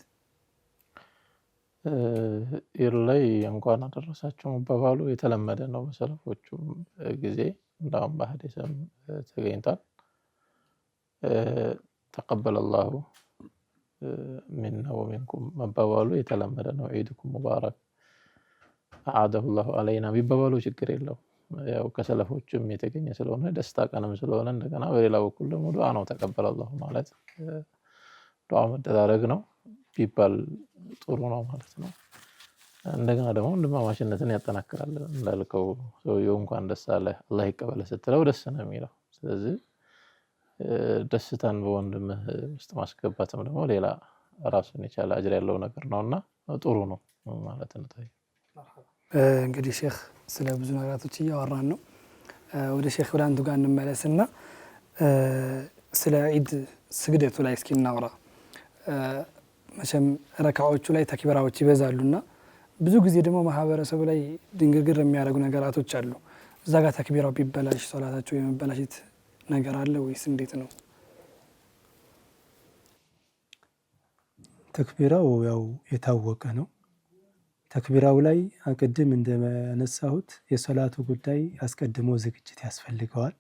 ዒድ ላይ እንኳን አደረሳቸው መባባሉ የተለመደ ነው በሰለፎቹ ጊዜ። እንዳውም በሐዲስም ተገኝቷል። ተቀበለላሁ ሚና ወሚንኩም መባባሉ የተለመደ ነው። ዒድኩም ሙባረክ አዓደሁላሁ አለይና ቢባባሉ ችግር የለውም። ያው ከሰለፎችም የተገኘ ስለሆነ ደስታ ቀንም ስለሆነ እንደገና በሌላ በኩል ደግሞ ዱዓ ነው። ተቀበለላሁ ማለት ዱዓ መደራረግ ነው ቢባል ጥሩ ነው ማለት ነው። እንደገና ደግሞ ወንድማማችነትን ያጠናክራል። እንዳልከው ሰውየው እንኳን ደስ አለህ አላህ ይቀበል ስትለው ደስ ነው የሚለው። ስለዚህ ደስታን በወንድምህ ውስጥ ማስገባትም ደግሞ ሌላ ራሱን የቻለ አጅር ያለው ነገር ነውና ጥሩ ነው ማለት ነው። እንግዲህ ሼክ ስለ ብዙ ነገራቶች እያወራን ነው። ወደ ሼክ ወደ አንቱ ጋር እንመለስና ስለ ዒድ ስግደቱ ላይ እስኪ እናውራ። መቼም ረካዎቹ ላይ ተክቢራዎች ይበዛሉና ብዙ ጊዜ ደግሞ ማህበረሰቡ ላይ ድንግርግር የሚያደርጉ ነገራቶች አሉ። እዛ ጋር ተክቢራው ቢበላሽ ሶላታቸው የመበላሸት ነገር አለ ወይስ እንዴት ነው? ተክቢራው ያው የታወቀ ነው። ተክቢራው ላይ ቅድም እንደነሳሁት የሶላቱ ጉዳይ አስቀድሞ ዝግጅት ያስፈልገዋል።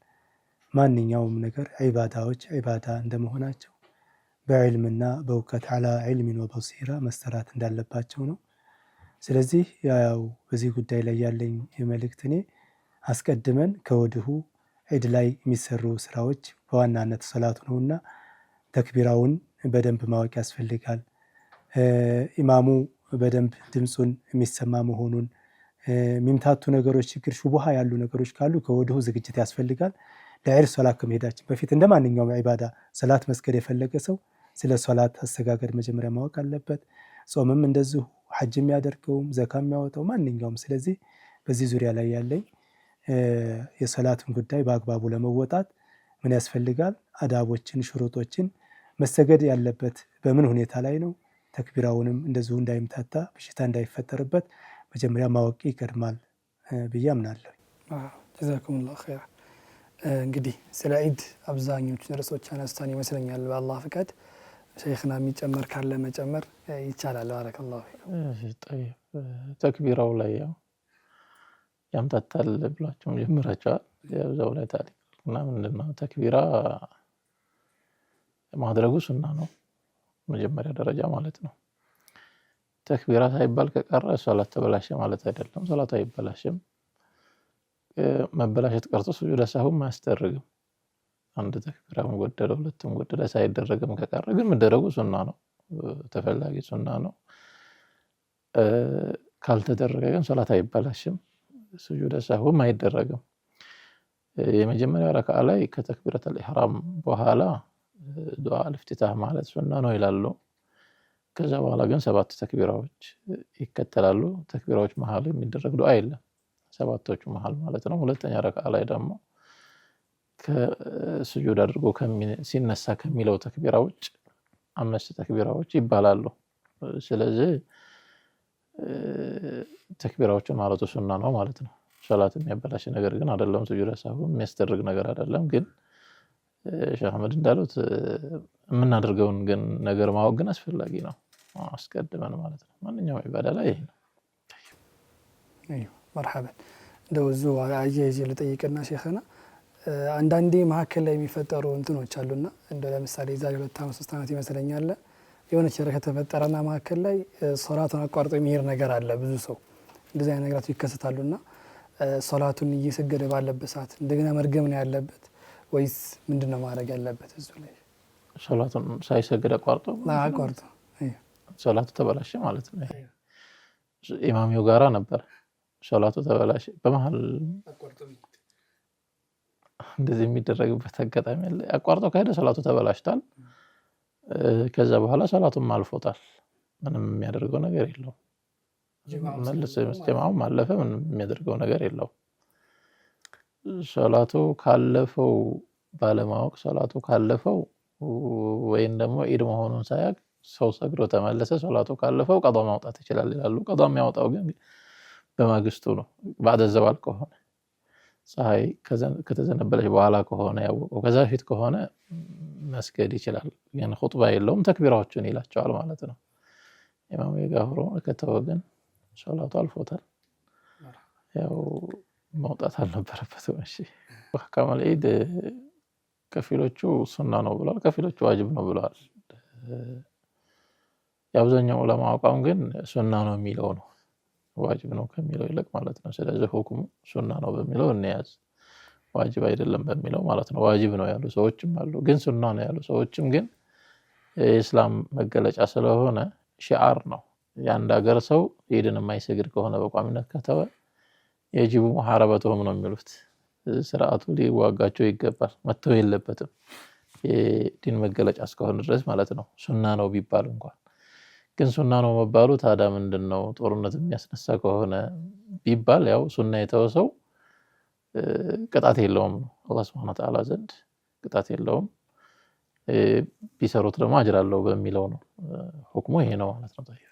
ማንኛውም ነገር ዒባዳዎች ዒባዳ እንደመሆናቸው በዕልምና በእውቀት አላ ዒልሚን ወበሲራ መሰራት እንዳለባቸው ነው። ስለዚህ ያው በዚህ ጉዳይ ላይ ያለኝ መልእክት እኔ አስቀድመን ከወዲሁ ዒድ ላይ የሚሰሩ ስራዎች በዋናነት ሶላቱ ነውና ተክቢራውን በደንብ ማወቅ ያስፈልጋል። ኢማሙ በደንብ ድምፁን የሚሰማ መሆኑን የሚምታቱ ነገሮች ችግር ሹቡሃ ያሉ ነገሮች ካሉ ከወዲሁ ዝግጅት ያስፈልጋል። ለዒድ ሶላት ከመሄዳችን በፊት እንደ ማንኛውም ዒባዳ ሶላት መስገድ የፈለገ ሰው ስለ ሶላት አሰጋገድ መጀመሪያ ማወቅ አለበት። ጾምም እንደዚሁ ሐጅ የሚያደርገውም ዘካ የሚያወጣው ማንኛውም። ስለዚህ በዚህ ዙሪያ ላይ ያለኝ የሶላትን ጉዳይ በአግባቡ ለመወጣት ምን ያስፈልጋል? አዳቦችን፣ ሽሩጦችን መሰገድ ያለበት በምን ሁኔታ ላይ ነው? ተክቢራውንም እንደዚሁ እንዳይምታታ በሽታ እንዳይፈጠርበት መጀመሪያ ማወቅ ይቀድማል ብዬ አምናለሁ። ጀዛኩሙላሁ ኸይራ። እንግዲህ ስለ ዒድ አብዛኞቹን ርዕሶች አነስታን ይመስለኛል። በአላህ ፍቃድ ሸይኽና የሚጨመር ካለ መጨመር ይቻላል። ባረከላሁ ፊኩም። ተክቢራው ላይ ያው ያምታታል ብላችሁም ጀምራችኋል። ያው ላይ ታሪክ እና ምንድነው ተክቢራ ማድረጉ ሱና ነው መጀመሪያ ደረጃ ማለት ነው። ተክቢራ ሳይባል ከቀረ ሶላት ተበላሸ ማለት አይደለም። ሶላት አይበላሽም። መበላሸት ቀርቶ ሱጁድ ሰሁም አያስደርግም። አንድ ተክቢራ ወደደ ሁለቱም ወደደ ሳይደረግም ከቀረ ግን መደረጉ ሱና ነው፣ ተፈላጊ ሱና ነው። ካልተደረገ ግን ሶላት አይበላሽም፣ ሱጁድ ሰሁም አይደረግም። የመጀመሪያው ረካዓ ላይ ከተክቢረተል ኢህራም በኋላ ዱዓ አልፍቲታህ ማለት ሱና ነው ይላሉ። ከዛ በኋላ ግን 7 ተክቢራዎች ይከተላሉ። ተክቢራዎች መሃል የሚደረግ ዱዓ የለም፣ ሰባቶቹ መሃል ማለት ነው። ሁለተኛ ረካዓ ላይ ደግሞ ከሱጁድ አድርጎ ሲነሳ ከሚለው ተክቢራ ውጭ 5 ተክቢራዎች ይባላሉ። ስለዚህ ተክቢራዎችን ማለቱ ሱና ነው ማለት ነው። ሶላት የሚያበላሽ ነገር ግን አይደለም። ሱጁድ ሰህው የሚያስደርግ ነገር አይደለም። ግን ሼህ አህመድ እንዳሉት የምናደርገውን ግን ነገር ማወቅ ግን አስፈላጊ ነው አስቀድመን ማለት ነው። ማንኛውም ኢባዳ ላይ ይሄ ነው። መርሐበን እንደው እዚሁ አያይዤ ልጠይቅና ሼኽና አንዳንዴ መሀከል ላይ የሚፈጠሩ እንትኖች አሉና እንደው ለምሳሌ ዛሬ 2 ዓመት 3 ዓመት ይመስለኛል የሆነች ነገር ከተፈጠረና መሀከል ላይ ሶላቱን አቋርጦ የሚሄድ ነገር አለ። ብዙ ሰው እንደዚህ አይነት ነገራት ይከሰታሉና ሶላቱን እየሰገደ ባለበት ሰዓት እንደገና መርገም ነው ያለበት ወይስ ምንድነው ማድረግ ያለበት? እሱ ላይ ሶላቱን ሳይሰገድ አቋርጦ ሶላቱ ተበላሸ ማለት ነው። ኢማሚው ጋራ ነበር ሶላቱ ተበላሸ በመሃል እንደዚህ የሚደረግበት አጋጣሚ አለ። አቋርጦ ከሄደ ሶላቱ ተበላሽቷል። ከዛ በኋላ ሶላቱም አልፎታል። ምንም የሚያደርገው ነገር የለው። መልሶ ጀማዓው ማለፈ ምንም የሚያደርገው ነገር የለው። ሶላቱ ካለፈው ባለማወቅ ሶላቱ ካለፈው ወይም ደግሞ ኢድ መሆኑን ሳያቅ ሰው ሰግዶ ተመለሰ ሶላቱ ካለፈው ቀዷ ማውጣት ይችላል ይላሉ። ቀዷ የሚያወጣው ግን በማግስቱ ነው። ባዕደ ዘዋል ከሆነ ፀሐይ ከተዘነበለች በኋላ ከሆነ ያወቀው ከዛ በፊት ከሆነ መስገድ ይችላል። ግን ኹጥባ የለውም ተክቢራዎችን ይላቸዋል ማለት ነው። ኢማሙ የጋፍሮ ከተወ ግን ሶላቱ አልፎታል። ያው መውጣት አልነበረበትም። እሺ ከማል ኢድ ከፊሎቹ ሱና ነው ብለዋል፣ ከፊሎቹ ዋጅብ ነው ብለዋል። የአብዛኛው ዑለማ አቋም ግን ሱና ነው የሚለው ነው፣ ዋጅብ ነው ከሚለው ይልቅ ማለት ነው። ስለዚህ ሁክሙ ሱና ነው በሚለው እንያዝ፣ ዋጅብ አይደለም በሚለው ማለት ነው። ዋጅብ ነው ያሉ ሰዎችም አሉ፣ ግን ሱና ነው ያሉ ሰዎችም ግን የእስላም መገለጫ ስለሆነ ሺዓር ነው። የአንድ ሀገር ሰው ኢድን የማይሰግድ ከሆነ በቋሚነት ከተወ የጅቡ ሙሐረበቱሁም ነው የሚሉት። ስርዓቱ ሊዋጋቸው ይገባል፣ መተው የለበትም። የዲን መገለጫ እስከሆነ ድረስ ማለት ነው። ሱና ነው ቢባል እንኳን ግን ሱና ነው መባሉ ታዲያ ምንድነው ጦርነት የሚያስነሳ ከሆነ ቢባል ያው ሱና የተወሰው ቅጣት የለውም ነው አላህ Subhanahu Wa Ta'ala ዘንድ ቅጣት የለውም። ቢሰሩት ደግሞ አጅር አለው በሚለው ነው ሁክሙ ይሄ ነው ማለት ነው። طيب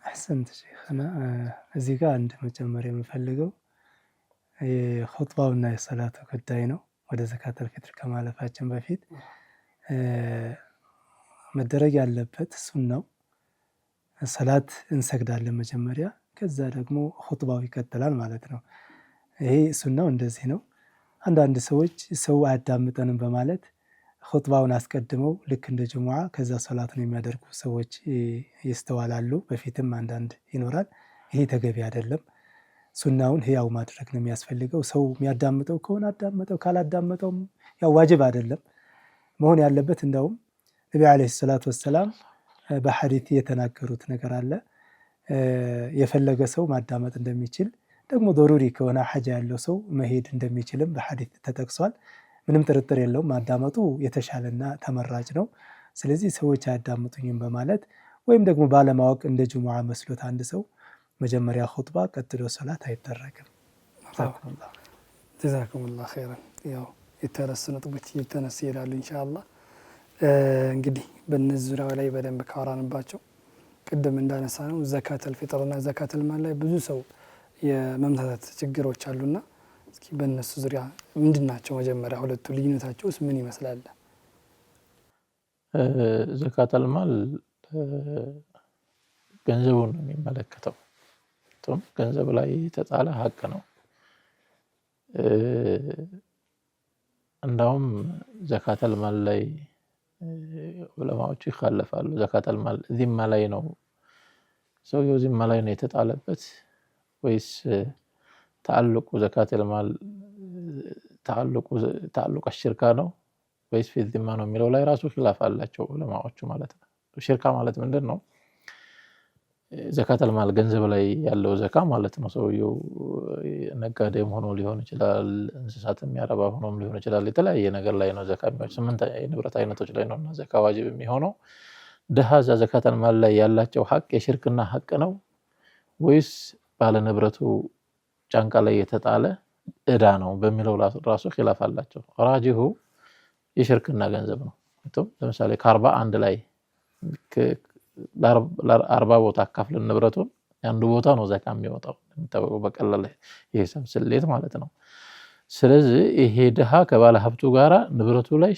አህሰንት ሼኽና እዚህ ጋር አንድ መጨመር የምፈልገው የኹጥባውና የሰላቱ ጉዳይ ነው። ወደ ዘካተል ፊጥር ከማለፋችን በፊት መደረግ ያለበት ሱናው ሰላት እንሰግዳለን መጀመሪያ፣ ከዛ ደግሞ ኹጥባው ይቀጥላል ማለት ነው። ይሄ ሱናው እንደዚህ ነው። አንዳንድ ሰዎች ሰው አያዳምጠንም በማለት ኹጥባውን አስቀድመው ልክ እንደ ጁሙዓ ከዛ ሰላቱን የሚያደርጉ ሰዎች ይስተዋላሉ። በፊትም አንዳንድ ይኖራል። ይሄ ተገቢ አይደለም። ሱናውን ህያው ማድረግ ነው የሚያስፈልገው። ሰው የሚያዳምጠው ከሆነ አዳመጠው፣ ካላዳመጠውም ያው ዋጅብ አይደለም መሆን ያለበት። እንደውም ነብዩ አለይሂ ሰላቱ ወሰላም በሐዲስ የተናገሩት ነገር አለ። የፈለገ ሰው ማዳመጥ እንደሚችል ደግሞ ضروري ከሆነ ሐጃ ያለው ሰው መሄድ እንደሚችልም በሐዲስ ተጠቅሷል። ምንም ጥርጥር የለውም ማዳመጡ የተሻለና ተመራጭ ነው። ስለዚህ ሰዎች አያዳምጡኝም በማለት ወይም ደግሞ ባለማወቅ እንደ ጁሙዓ መስሎት አንድ ሰው መጀመሪያ ኹጥባ ቀጥሎ ሰላት አይደረግም። ጀዛኩሙላህ ኸይራን። ያው የተረሱ ነጥቦች እየተነሱ ይላሉ ኢንሻአላህ። እንግዲህ በእነዚህ ዙሪያ ላይ በደንብ ካወራንባቸው ቅድም እንዳነሳ ነው ዘካተል ፊጥርና ዘካተል ማል ላይ ብዙ ሰው የመምታታት ችግሮች አሉና እስኪ በእነሱ ዙሪያ ምንድናቸው? መጀመሪያ ሁለቱ ልዩነታቸውስ ምን ይመስላል? ዘካተል ማል ገንዘቡን ነው የሚመለከተው። ገንዘብ ላይ የተጣለ ሀቅ ነው። እንዳውም ዘካተል ማል ላይ ዑለማዎቹ ይخالፋሉ። ዘካተል ማል ዚማ ላይ ነው ሰውየው ዚማ ላይ ነው የተጣለበት ወይስ ተዓልቁ ዘካተል ማል ተዓልቁ ሽርካ ነው ወይስ في ዚማ ነው የሚለው ላይ ራሱ ኺላፍ አላቸው ዑለማዎቹ ማለት ነው። ሽርካ ማለት ምንድነው? ዘካተል ማል ገንዘብ ላይ ያለው ዘካ ማለት ነው። ሰውየው ነጋዴም ሆኖ ሊሆን ይችላል፣ እንስሳትም ያረባ ሆኖም ሊሆን ይችላል። የተለያየ ነገር ላይ ነው ዘካ የሚሆነው። 8 የንብረት አይነቶች ላይ ነውና ዘካ ዋጅብ የሚሆነው። ደሃ ዘካተል ማል ላይ ያላቸው ሐቅ የሽርክና ሐቅ ነው ወይስ ባለ ንብረቱ ጫንቃ ላይ የተጣለ እዳ ነው በሚለው ራሱ ኺላፍ አላቸው። ራጂሁ የሽርክና ገንዘብ ነው። ለምሳሌ ከ41 ላይ ለ40 ቦታ አካፍለን ንብረቱን አንዱ ቦታ ነው ዘካ የሚወጣው እንደምታውቀው በቀላል የሂሳብ ስሌት ማለት ነው። ስለዚህ ይሄ ድሃ ከባለ ሀብቱ ጋራ ንብረቱ ላይ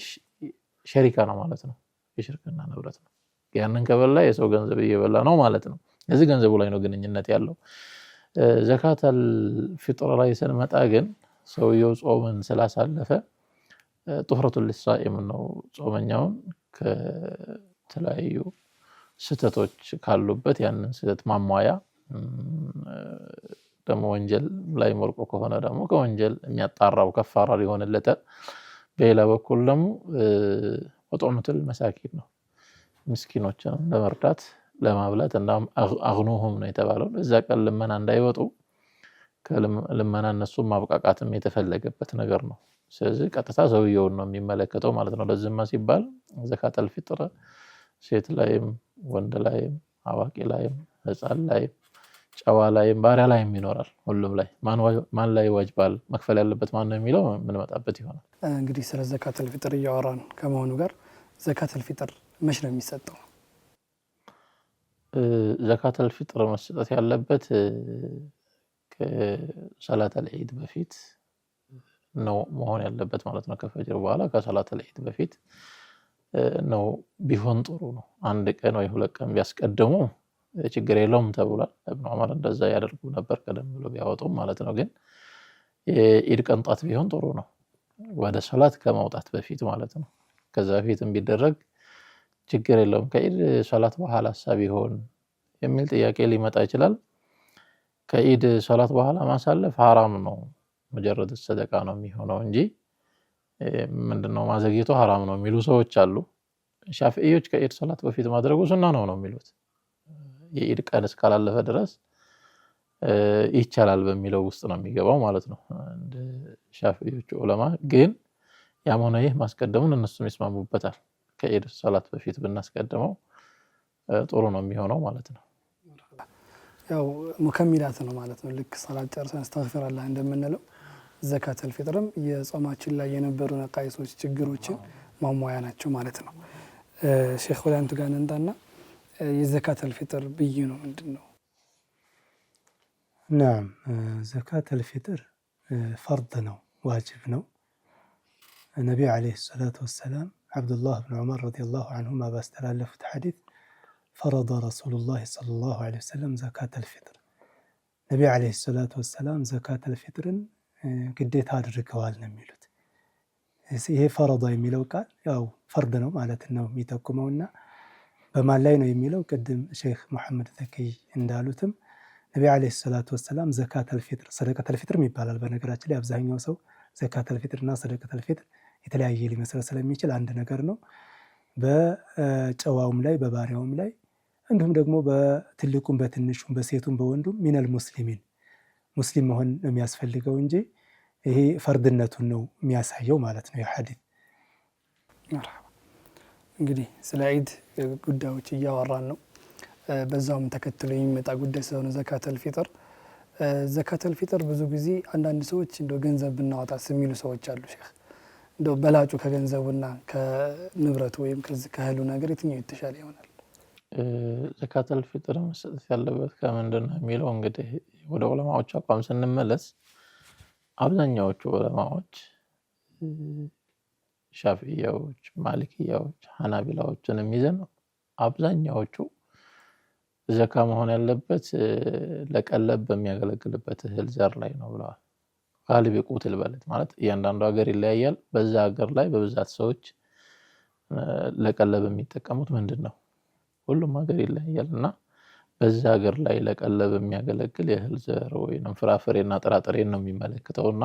ሸሪካ ነው ማለት ነው። የሽርክና ንብረት ነው። ያንን ከበላ የሰው ገንዘብ እየበላ ነው ማለት ነው። እዚህ ገንዘቡ ላይ ነው ግንኙነት ያለው። ዘካተል ፊጥር ላይ ስንመጣ ግን ሰውየው ጾምን ስላሳለፈ ጡህረቱል ሊሳኢም ነው። ጾመኛውን ከተለያዩ ስተቶች ካሉበት ያንን ስተት ማሟያ ደግሞ ወንጀል ላይ ወርቆ ከሆነ ደግሞ ከወንጀል የሚያጣራው ከፋራ ሊሆንለት በሌላ በኩል ደግሞ ወጦመቱል መሳኪን ነው። ምስኪኖችን ለመርዳት ለማብላት እና አግኑሁም ነው የተባለው። እዛ ቀን ልመና እንዳይወጡ ከልመና እነሱም ማብቃቃትም የተፈለገበት ነገር ነው። ስለዚህ ቀጥታ ሰውየውን ነው የሚመለከተው ማለት ነው። ለዝማ ሲባል ዘካተል ፊጥር ሴት ላይም ወንድ ላይም አዋቂ ላይም ህፃን ላይም ጨዋ ላይም ባሪያ ላይም ይኖራል። ሁሉም ላይ ማን ላይ ይዋጅባል መክፈል ያለበት ማን ነው የሚለው ምን መጣበት ይሆናል። እንግዲህ ስለ ዘካተል ፊጥር እያወራን ከመሆኑ ጋር ዘካተል ፊጥር መች ነው የሚሰጠው? ዘካተል ፊጥር መሰጠት ያለበት ከሰላተል ዒድ በፊት ነው መሆን ያለበት ማለት ነው። ከፈጅር በኋላ ከሰላተል ዒድ በፊት ነው ቢሆን ጥሩ ነው። አንድ ቀን ወይ 2 ቀን ቢያስቀድሙ ችግር የለውም ተብሏል። ኢብኑ ዑመር እንደዛ ያደርጉ ነበር ቀደም ብሎ ቢያወጡም ማለት ነው። ግን የዒድ ቀን ጧት ቢሆን ጥሩ ነው፣ ወደ ሶላት ከመውጣት በፊት ማለት ነው። ከዛ በፊትም ቢደረግ ችግር የለውም። ከዒድ ሶላት በኋላ ቢሆን የሚል ጥያቄ ሊመጣ ይችላል። ከዒድ ሶላት በኋላ ማሳለፍ ሐራም ነው፣ መጀረድ ሰደቃ ነው የሚሆነው እንጂ ምንድነው ማዘግየቱ ሐራም ነው የሚሉ ሰዎች አሉ። ሻፊዒዎች ከዒድ ሶላት በፊት ማድረጉ ሱና ነው የሚሉት። የዒድ ቀን እስካላለፈ ድረስ ይቻላል በሚለው ውስጥ ነው የሚገባው ማለት ነው እንደ ሻፊዒዎች ዑለማ። ግን ያም ሆነ ይህ ማስቀደሙን እነሱም ይስማሙበታል። ከዒድ ሶላት በፊት ብናስቀድመው ጥሩ ነው የሚሆነው ማለት ነው። ያው ሙከሚላት ነው ማለት ነው። ልክ ሶላት ጨርሰን አስተግፊሩላህ እንደምንለው ዘካተል ፊጥርም የጾማችን ላይ የነበሩ ነቃይሶች ችግሮችን ማሟያ ናቸው ማለት ነው። ሼክ ወደ አንተ ጋር እንጣና የዘካተል ፊጥር ብይኑ ምንድነው? ናም ዘካተል ፊጥር ፈርድ ነው፣ ዋጅብ ነው። ነቢዩ ዓለይሂ ሰላቱ ወሰላም ዓብዱላህ ብን ዑመር ረዲየላሁ ዐንሁማ ባስተላለፉት ሐዲስ ፈረደ ረሱሉላህ ሰለላሁ ዐለይሂ ወሰለም ዘካተል ፊጥር፣ ነቢዩ ዓለይሂ ሰላቱ ወሰላም ዘካተል ፊጥርን ግዴታ አድርገዋል ነው የሚሉት። ይሄ ፈረዳ የሚለው ቃል ያው ፈርድ ነው ማለት ነው የሚጠቁመውና በማን ላይ ነው የሚለው? ቅድም ሼክ መሐመድ ዘኪይ እንዳሉትም ነቢዩ ዓለይሂ ሰላቱ ወሰላም ዘካተል ፊጥር ሰደቀተል ፊጥር ይባላል። በነገራችን ላይ አብዛኛው ሰው ዘካተል ፊጥርና ሰደቀተል ፊጥር የተለያየ ሊመስል ስለሚችል አንድ ነገር ነው። በጨዋውም ላይ በባሪያውም ላይ እንዲሁም ደግሞ በትልቁም በትንሹም በሴቱም በወንዱም ሚነል ሙስሊሚን ሙስሊም መሆን ነው የሚያስፈልገው እንጂ ይሄ ፈርድነቱን ነው የሚያሳየው ማለት ነው የሐዲስ። እንግዲህ ስለ ዒድ ጉዳዮች እያወራን ነው። በዛውም ተከትሎ የሚመጣ ጉዳይ ስለሆነ ዘካተል ፊጥር ዘካተል ፊጥር ብዙ ጊዜ አንዳንድ ሰዎች እንደው ገንዘብ ብናወጣስ የሚሉ ሰዎች አሉ። ሼክ እንደው በላጩ ከገንዘቡና ከንብረቱ ወይም ከእህሉ ነገር የትኛው የተሻለ ይሆናል? ዘካተል ፊጥር መሰጠት ያለበት ከምንድን ነው የሚለው እንግዲህ ወደ ዑለማዎች አቋም ስንመለስ አብዛኛዎቹ ዑለማዎች ሻፊዒያዎች፣ ማሊኪያዎች፣ ሐናቢላዎችንም ይዘን አብዛኛዎቹ ዘካ መሆን ያለበት ለቀለብ በሚያገለግልበት እህል ዘር ላይ ነው ብለዋል። ጋሊብ ቁትል በለት ማለት እያንዳንዱ ሀገር ይለያያል። በዛ ሀገር ላይ በብዛት ሰዎች ለቀለብ የሚጠቀሙት ምንድን ነው? ሁሉም ሀገር ይለያያል እና በዛ ሀገር ላይ ለቀለብ የሚያገለግል የእህል ዘር ወይንም ፍራፍሬና ጥራጥሬን ነው የሚመለከተውና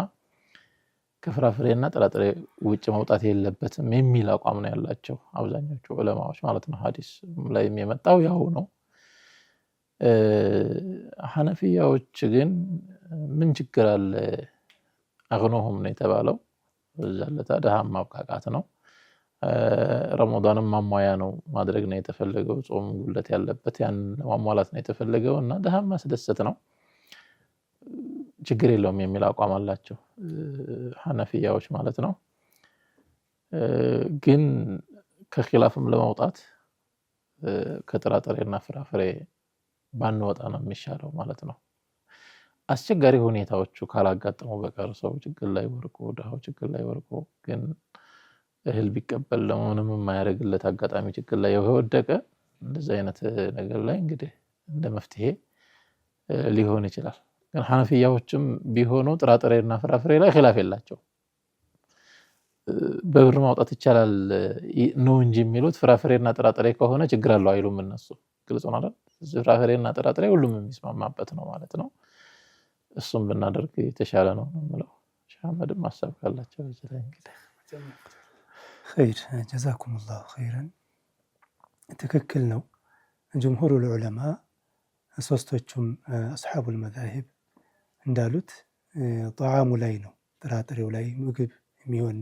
ከፍራፍሬና ጥራጥሬ ውጭ መውጣት የለበትም የሚል አቋም ነው ያላቸው አብዛኞቹ ዑለማዎች ማለት ነው። ሐዲስ ላይ የመጣው ያው ነው። ሐነፊያዎች ግን ምን ችግር አለ? አግኖሁም ነው የተባለው። ዘለታ ደሃም ማብቃቃት ነው። ረመዳንም ማሟያ ነው ማድረግ ነው የተፈለገው። ጾም ጉለት ያለበት ያን ማሟላት ነው የተፈለገው እና ደሃም ማስደሰት ነው፣ ችግር የለውም የሚል አቋም አላቸው ሐነፊያዎች ማለት ነው። ግን ከኺላፍም ለማውጣት ከጥራጥሬና ፍራፍሬ ባንወጣ ነው የሚሻለው ማለት ነው። አስቸጋሪ ሁኔታዎቹ ካላጋጠሙ በቀር ሰው ችግር ላይ ወርቆ ድሃው ችግር ላይ ወርቆ ግን እህል ቢቀበል ለምንም የማያደርግለት አጋጣሚ ችግር ላይ የወደቀ እንደዚህ አይነት ነገር ላይ እንግዲህ እንደ መፍትሄ ሊሆን ይችላል። ግን ሐነፊያዎችም ቢሆኑ ጥራጥሬና ፍራፍሬ ላይ ኺላፍ የላቸው። በብር ማውጣት ይቻላል ነው እንጂ የሚሉት ፍራፍሬና ጥራጥሬ ከሆነ ችግር አለው አይሉም እነሱ። ግልጽ ነው አይደል? ፍራፍሬና ጥራጥሬ ሁሉም የሚስማማበት ነው ማለት ነው። እሱም ብናደርግ የተሻለ ነው ማለት ነው። ሻመድም ሐሳብ ካላቸው ይችላል እንግዲህ ኸይር ጀዛኩሙላሁ ኸይረን። ትክክል ነው። ጅምሁሩል ዑለማ ሶስቶቹም አስሐቡል መዛሂብ እንዳሉት ጣዓሙ ላይ ነው ጥራጥሬው ላይ ምግብ የሚሆን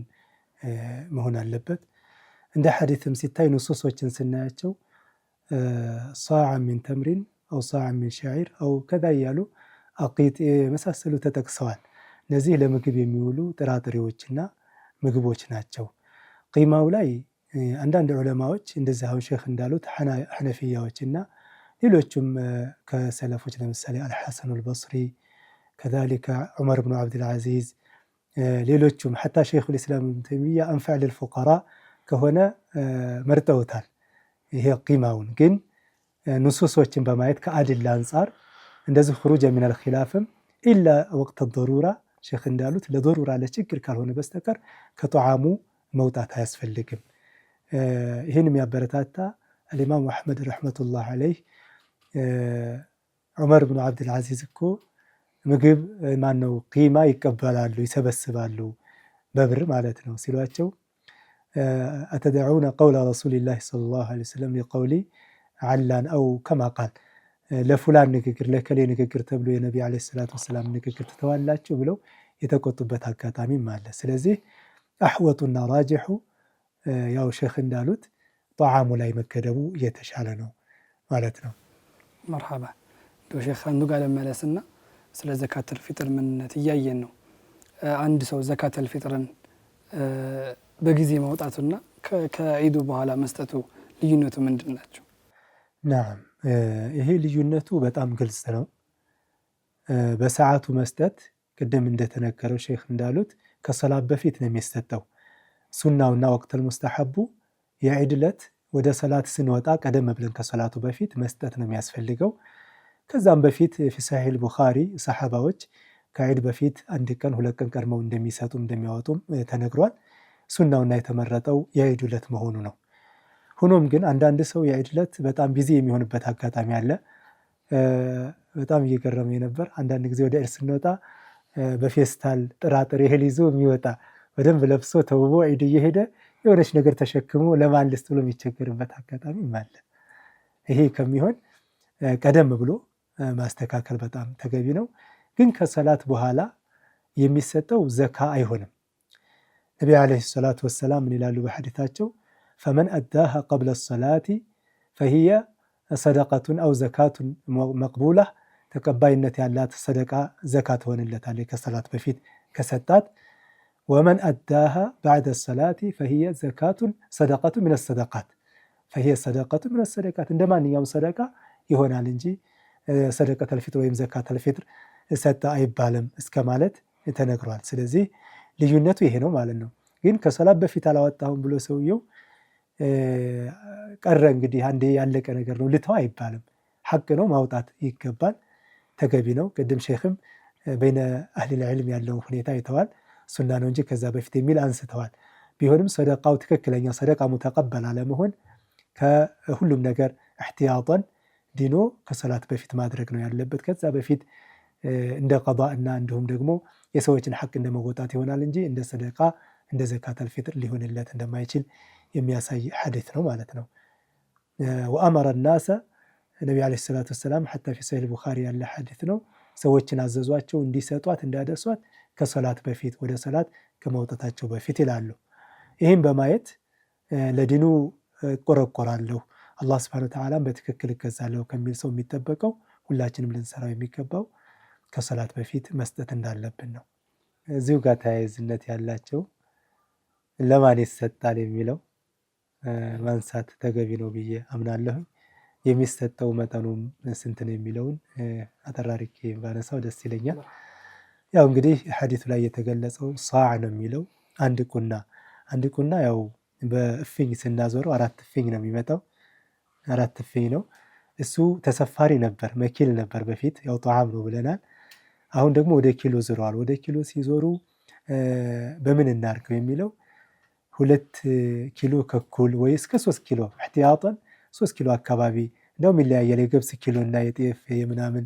መሆን አለበት። እንደ ሐዲስም ሲታይ ንሱሶችን ስናያቸው ሳዓ ሚን ተምሪን አው ሳዓ ሚን ሸዒር አው ከዛ እያሉ አቂጥ የመሳሰሉ ተጠቅሰዋል። እነዚህ ለምግብ የሚውሉ ጥራጥሬዎችና ምግቦች ናቸው። ቂማው ላይ አንዳንድ ዑለማዎች እንደዚህ አሁን ሼኽ እንዳሉት ሐነፊያዎችና ሌሎችም ከሰለፎች ለምሳሌ አልሐሰኑ አልበስሪ ከዛሊከ ዑመር ብኑ ዓብድልዓዚዝ ሌሎቹም ሐታ ሼኹል ኢስላም ኢብኑ ተይሚያ አንፈዕ ልልፉቀራ ከሆነ መርጠውታል። ይሄ ቂማውን ግን ንሱሶችን በማየት ከአድላ አንጻር እንደዚህ ኹሩጀ ሚነል ኺላፍም ኢላ ወቅተ ዶሩራ ሼኽ እንዳሉት ለዶሩራ ለችግር ካልሆነ በስተቀር ከጠዓሙ መውጣት አያስፈልግም። ይህን የሚያበረታታ አልኢማሙ አሕመድ ረሕመቱላህ ዐለይህ ዑመር ብኑ ዓብድልዓዚዝ እኮ ምግብ ማነው ቂማ ይቀበላሉ ይሰበስባሉ በብር ማለት ነው ሲሏቸው አተደዑነ ቀውለ ረሱሊላህ ሰለላሁ ዐለይሂ ወሰለም ሊቀውሊ ዓላን አው ከማ ቃል ለፉላን ንግግር ለከሌ ንግግር ተብሎ የነቢ ዓለይሂ ሰላቱ ወሰላም ንግግር ትተዋላችሁ ብለው የተቆጡበት አጋጣሚም አለ። ስለዚህ አሕወጡና ራጅሑ ያው ሼኽ እንዳሉት ጣዓሙ ላይ መገደቡ እየተሻለ ነው ማለት ነው። መርሐባ ሼኽ አንዱ ጋር ለመለስና ስለ ዘካተል ፊጥር ምንነት እያየን ነው። አንድ ሰው ዘካተል ፊጥርን በጊዜ ማውጣቱና ከዒዱ በኋላ መስጠቱ ልዩነቱ ምንድን ናቸው? ናም ይሄ ልዩነቱ በጣም ግልጽ ነው። በሰዓቱ መስጠት ቅድም እንደተነገረው ሼኽ እንዳሉት ከሰላት በፊት ነው የሚሰጠው። ሱናውና ወቅተል ሙስተሐቡ የዒድ ዕለት ወደ ሰላት ስንወጣ ቀደም ብለን ከሰላቱ በፊት መስጠት ነው የሚያስፈልገው። ከዛም በፊት ፊ ሰሒህ ቡኻሪ ሰሓባዎች ከዒድ በፊት 1 ቀን 2 ቀን ቀድመው እንደሚሰጡ እንደሚያወጡም ተነግሯል። ሱናውና የተመረጠው የዒድ ዕለት መሆኑ ነው። ሆኖም ግን አንዳንድ ሰው የዒድ ዕለት በጣም ቢዚ የሚሆንበት አጋጣሚ አለ። በጣም እየገረመኝ ነበር። አንዳንድ ጊዜ ወደ ዒድ ስንወጣ በፌስታል ጥራጥሬ እህል ይዞ የሚወጣ በደንብ ለብሶ ተውቦ ዒድ እየሄደ የሆነች ነገር ተሸክሞ ለማልስት ብሎ የሚቸገርበት አጋጣሚም አለ። ይሄ ከሚሆን ቀደም ብሎ ማስተካከል በጣም ተገቢ ነው። ግን ከሰላት በኋላ የሚሰጠው ዘካ አይሆንም። ነቢ ዓለይሂ ሰላቱ ወሰላም ምን ይላሉ በሐዲታቸው? ፈመን አዳሃ ቀብለ ሰላቲ ፈሂየ ሰደቀቱን አው ዘካቱን መቅቡላ፣ ተቀባይነት ያላት ሰደቃ ዘካ ትሆንለታለች ከሰላት በፊት ከሰጣት። ወመን አዳሃ ባዕደ ሰላቲ ፈሂየ ዘካቱን ሰደቀቱን ሚነ ሰደቃት ፈሂየ ሰደቀቱን ሚነ ሰደቃት፣ እንደ ማንኛውም ሰደቃ ይሆናል እንጂ ሰደቀተል ፊጥር ወይም ዘካተል ፊጥር ሰጠ አይባልም እስከ ማለት ተነግሯል። ስለዚህ ልዩነቱ ይሄ ነው ማለት ነው። ግን ከሰላት በፊት አላወጣሁም ብሎ ሰውየው ቀረ እንግዲህ አንዴ ያለቀ ነገር ነው ልተው አይባልም። ሐቅ ነው ማውጣት ይገባል፣ ተገቢ ነው። ቅድም ሼኽም በይነ አህሊል ዒልም ያለውን ሁኔታ አይተዋል። ሱና ነው እንጂ ከዛ በፊት የሚል አንስተዋል። ቢሆንም ሰደቃው ትክክለኛ ሰደቃ ሙተቀበል አለመሆን ከሁሉም ነገር እሕትያጠን ዲኖ ከሰላት በፊት ማድረግ ነው ያለበት። ከዛ በፊት እንደ ቀዳ እና እንዲሁም ደግሞ የሰዎችን ሐቅ እንደመወጣት ይሆናል እንጂ እንደ ሰደቃ እንደ ዘካተል ፊጥር ሊሆንለት እንደማይችል የሚያሳይ ሐዲስ ነው ማለት ነው። ወአመረ ናሰ ነቢ ዓለይሂ ሰላቱ ወሰላም ሐታ ፊ ሰሒህ ቡኻሪ ያለ ሐዲስ ነው። ሰዎችን አዘዟቸው እንዲሰጧት እንዳደርሷት ከሰላት በፊት ወደ ሰላት ከመውጣታቸው በፊት ይላሉ። ይህም በማየት ለዲኑ እቆረቆራለሁ አላህ ሱብሓነሁ ወተዓላም በትክክል እገዛለሁ ከሚል ሰው የሚጠበቀው ሁላችንም ልንሰራው የሚገባው ከሰላት በፊት መስጠት እንዳለብን ነው። እዚሁ ጋር ተያያዥነት ያላቸው ለማን ይሰጣል የሚለው ማንሳት ተገቢ ነው ብዬ አምናለሁ። የሚሰጠው መጠኑም ስንት ነው የሚለውን አጠራርቄ ባነሳው ደስ ይለኛል። ያው እንግዲህ ሐዲሱ ላይ የተገለጸው ሳዕ ነው የሚለው አንድ ቁና ያው በእፍኝ ስናዞረው 4 እፍኝ ነው የሚመጣው። 4 እፍኝ ነው እሱ። ተሰፋሪ ነበር መኪል ነበር በፊት ያው ጣዓም ነው ብለናል። አሁን ደግሞ ወደ ኪሎ ዞረዋል። ወደ ኪሎ ሲዞሩ በምን እናርገው የሚለው 2 ኪሎ ከኩል ወይ እስከ 3 ኪሎ احتياطا 3 ኪሎ አካባቢ እንደውም ይለያያል። የገብስ ኪሎ እና የጤፍ የምናምን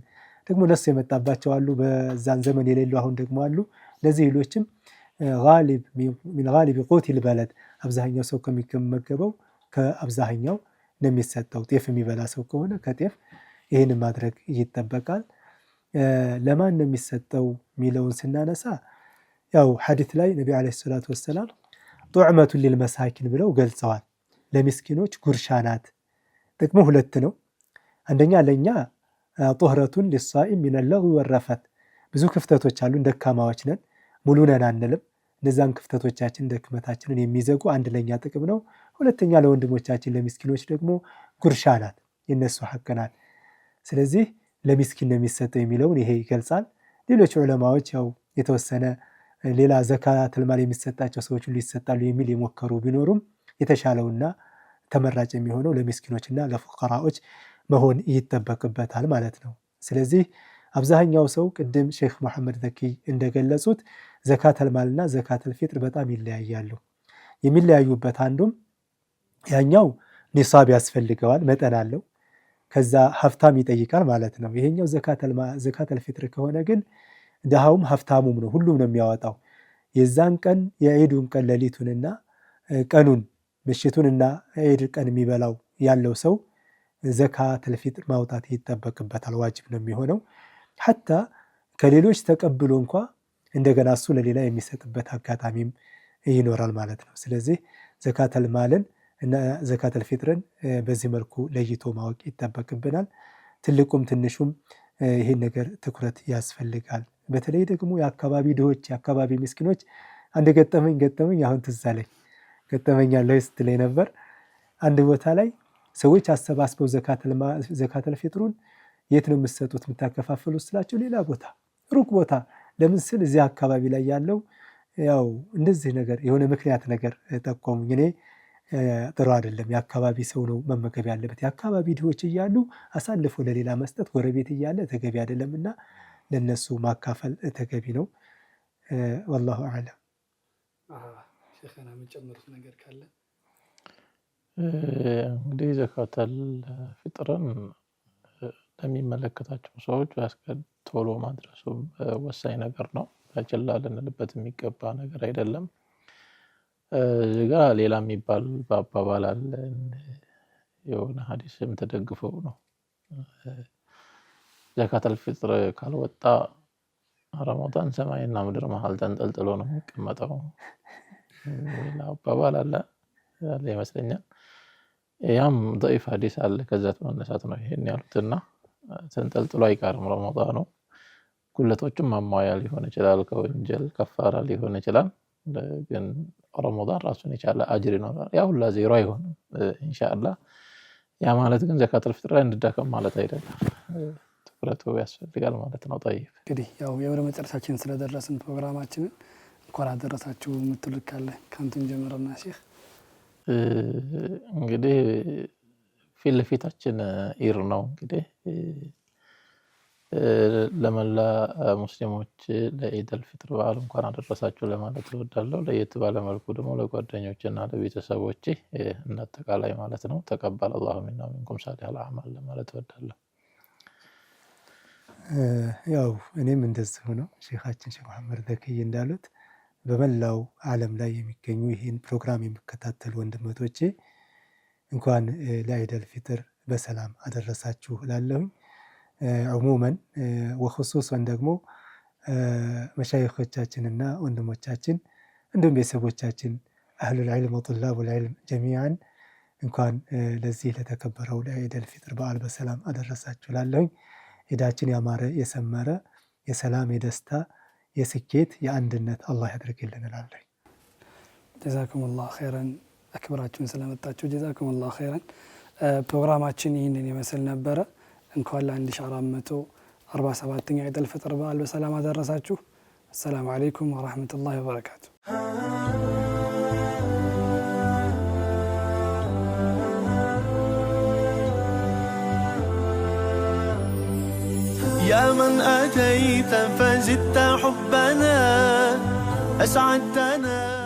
ደግሞ ነሱ የመጣባቸው አሉ። በዛን ዘመን የሌሉ አሁን ደግሞ አሉ። ለዚህ ሌሎችም غالب من غالب قوت البلد አብዛኛው ሰው ከሚመገበው ከአብዛኛው ነው የሚሰጠው። ጤፍ የሚበላ ሰው ከሆነ ከጤፍ ይህን ማድረግ ይጠበቃል። ለማን ነው የሚሰጠው ሚለውን ስናነሳ ያው ሐዲስ ላይ ነቢ አለይሂ ሰላቱ ወሰላም ጡዕመቱን ሊልመሳኪን ብለው ገልጸዋል። ለሚስኪኖች ጉርሻ ናት። ጥቅሙ 2 ነው። አንደኛ ለኛ ጡህረቱን ሊሳኢም ሚነል ለግዊ ወረፈት። ብዙ ክፍተቶች አሉን፣ ደካማዎች ነን፣ ሙሉ ነን አንልም። እነዛን ክፍተቶቻችን ደክመታችንን የሚዘጉ አንድ ለኛ ጥቅም ነው። 2ኛ ለወንድሞቻችን ለሚስኪኖች ደግሞ ጉርሻ ናት፣ የነሱ ሐቅ ናት። ስለዚህ ለሚስኪን ነው የሚሰጠው የሚለውን ይሄ ይገልጻል። ሌሎች ዑለማዎች ያው የተወሰነ ሌላ ዘካተል ማል የሚሰጣቸው ሰዎች ሁሉ ይሰጣሉ የሚል የሞከሩ ቢኖሩም የተሻለውና ተመራጭ የሚሆነው ለሚስኪኖችና ለፉቀራዎች መሆን ይጠበቅበታል ማለት ነው። ስለዚህ አብዛኛው ሰው ቅድም ሼክ መሐመድ ዘኪ እንደገለጹት ዘካተል ማልና ዘካተል ፊጥር በጣም ይለያያሉ። የሚለያዩበት አንዱም ያኛው ኒሳብ ያስፈልገዋል፣ መጠን አለው፣ ከዛ ሀፍታም ይጠይቃል ማለት ነው። ይሄኛው ዘካተል ፊጥር ከሆነ ግን ድሃውም ሀፍታሙም ነው፣ ሁሉም ነው የሚያወጣው። የዛን ቀን የዒዱን ቀን ሌሊቱንና ቀኑን ምሽቱንና ዒድ ቀን የሚበላው ያለው ሰው ዘካተል ፊጥር ማውጣት ይጠበቅበታል፣ ዋጅብ ነው የሚሆነው። ሐታ ከሌሎች ተቀብሎ እንኳ እንደገና እሱ ለሌላ የሚሰጥበት አጋጣሚም ይኖራል ማለት ነው። ስለዚህ ዘካተል ማልን እና ዘካተል ፊጥርን በዚህ መልኩ ለይቶ ማወቅ ይጠበቅብናል። ትልቁም ትንሹም ይህን ነገር ትኩረት ያስፈልጋል። በተለይ ደግሞ የአካባቢ ድሆች፣ የአካባቢ ምስኪኖች አንድ ገጠመኝ አሁን ትዝ አለኝ። ገጠመኝ ያለው ስትለኝ ነበር። አንድ ቦታ ላይ ሰዎች አሰባስበው ዘካተል ፊጥሩን የት ነው የምትሰጡት የምታከፋፍሉ ስላቸው ሌላ ቦታ ሩቅ ቦታ ለምን ስል እዚህ አካባቢ ላይ ያለው ያው እንደዚህ ነገር የሆነ ምክንያት ነገር ጠቆሙኝ። እኔ ጥሩ አይደለም፣ የአካባቢ ሰው ነው መመገብ ያለበት። የአካባቢ ድሆች እያሉ አሳልፎ ለሌላ መስጠት ጎረቤት እያለ ተገቢ አይደለምና ለነሱ ማካፈል ተገቢ ነው። ወላሁ አዕለም። ሼኽና የምንጨምሩት ነገር ካለ? እንግዲህ ዘካተል ፊጥርን ለሚመለከታቸው ሰዎች ቶሎ ማድረሱ ወሳኝ ነገር ነው። ችላ ልንልበት የሚገባ ነገር አይደለም። እዚህ ጋ ሌላ የሚባል በአባባል አለ፣ የሆነ ሐዲስም ተደግፈው ነው። ዘካተል ፊጥር ካልወጣ ረመዳን ሰማይና ምድር መሀል ተንጠልጥሎ ነው የሚቀመጠው። ሌላ አባባል አለ ይመስለኛል። ያም ضعيف ሐዲስ አለ። ከዛ ተመነሳት ነው ይሄን ያሉትና ተንጠልጥሎ አይቀርም ረመዳኑ። ጉለቶችም ማሟያ ሊሆን ይችላል፣ ከወንጀል ከፋራ ሊሆን ይችላል። ግን ረመዳን ራሱን የቻለ አጅር ይኖራል። ያ ሁላ ዜሮ አይሆንም ኢንሻአላህ። ያ ማለት ግን ዘካተል ፊጥር ላይ እንድዳከም ማለት አይደለም። ትኩረቱ ያስፈልጋል ማለት ነው። طيب እንግዲህ ያው የወደ መጨረሻችን ስለደረስን ፕሮግራማችንን እንኳን አደረሳችሁ የምትሉት ካለ ካንቱን ጀምረና ሼኽ። እንግዲህ ፊት ለፊታችን ኢድ ነው። እንግዲህ ለመላ ሙስሊሞች ለኢደል ፊጥር በዓል እንኳን አደረሳችሁ ለማለት እወዳለሁ። ለየት ባለ መልኩ ደግሞ ለጓደኞችና ለቤተሰቦቼ እናጠቃላይ ማለት ነው ተቀበለ አላሁ ሚና ወሚንኩም ሳሊሐል አዕማል ለማለት እወዳለሁ። ያው እኔም እንደዚሁ ነው። ሼኻችን ሼክ መሐመድ ዘኪ እንዳሉት በመላው ዓለም ላይ የሚገኙ ይህን ፕሮግራም የሚከታተሉ ወንድሞቼ እንኳን ለኢደል ፊጥር በሰላም አደረሳችሁ እላለሁኝ። ዑሙመን ወኹሱሰን ደግሞ መሻይኾቻችንና ወንድሞቻችን እንዲሁም ቤተሰቦቻችን አህሉል ዒልም ወጡላቡል ዒልም ጀሚዓን እንኳን ለዚህ ለተከበረው ለኢደል ፊጥር በዓል በሰላም አደረሳችሁ እላለሁኝ። ኢዳችን ያማረ የሰመረ የሰላም የደስታ የስኬት የአንድነት አላህ ያድርግልን እላለሁኝ። ጀዛኩሙላህ ኸይረን አክብራችሁን ስለመጣችሁ ጀዛኩሙላሁ ኸይራን። ፕሮግራማችን ይህንን ይመስል ነበረ። እንኳን ለ1447ኛ ዒድ አልፈጥር በዓል በሰላም አደረሳችሁ። አሰላሙ አለይኩም ወራህመቱላሂ ወበረካቱ። يا من أتيت فزدت حبنا أسعدتنا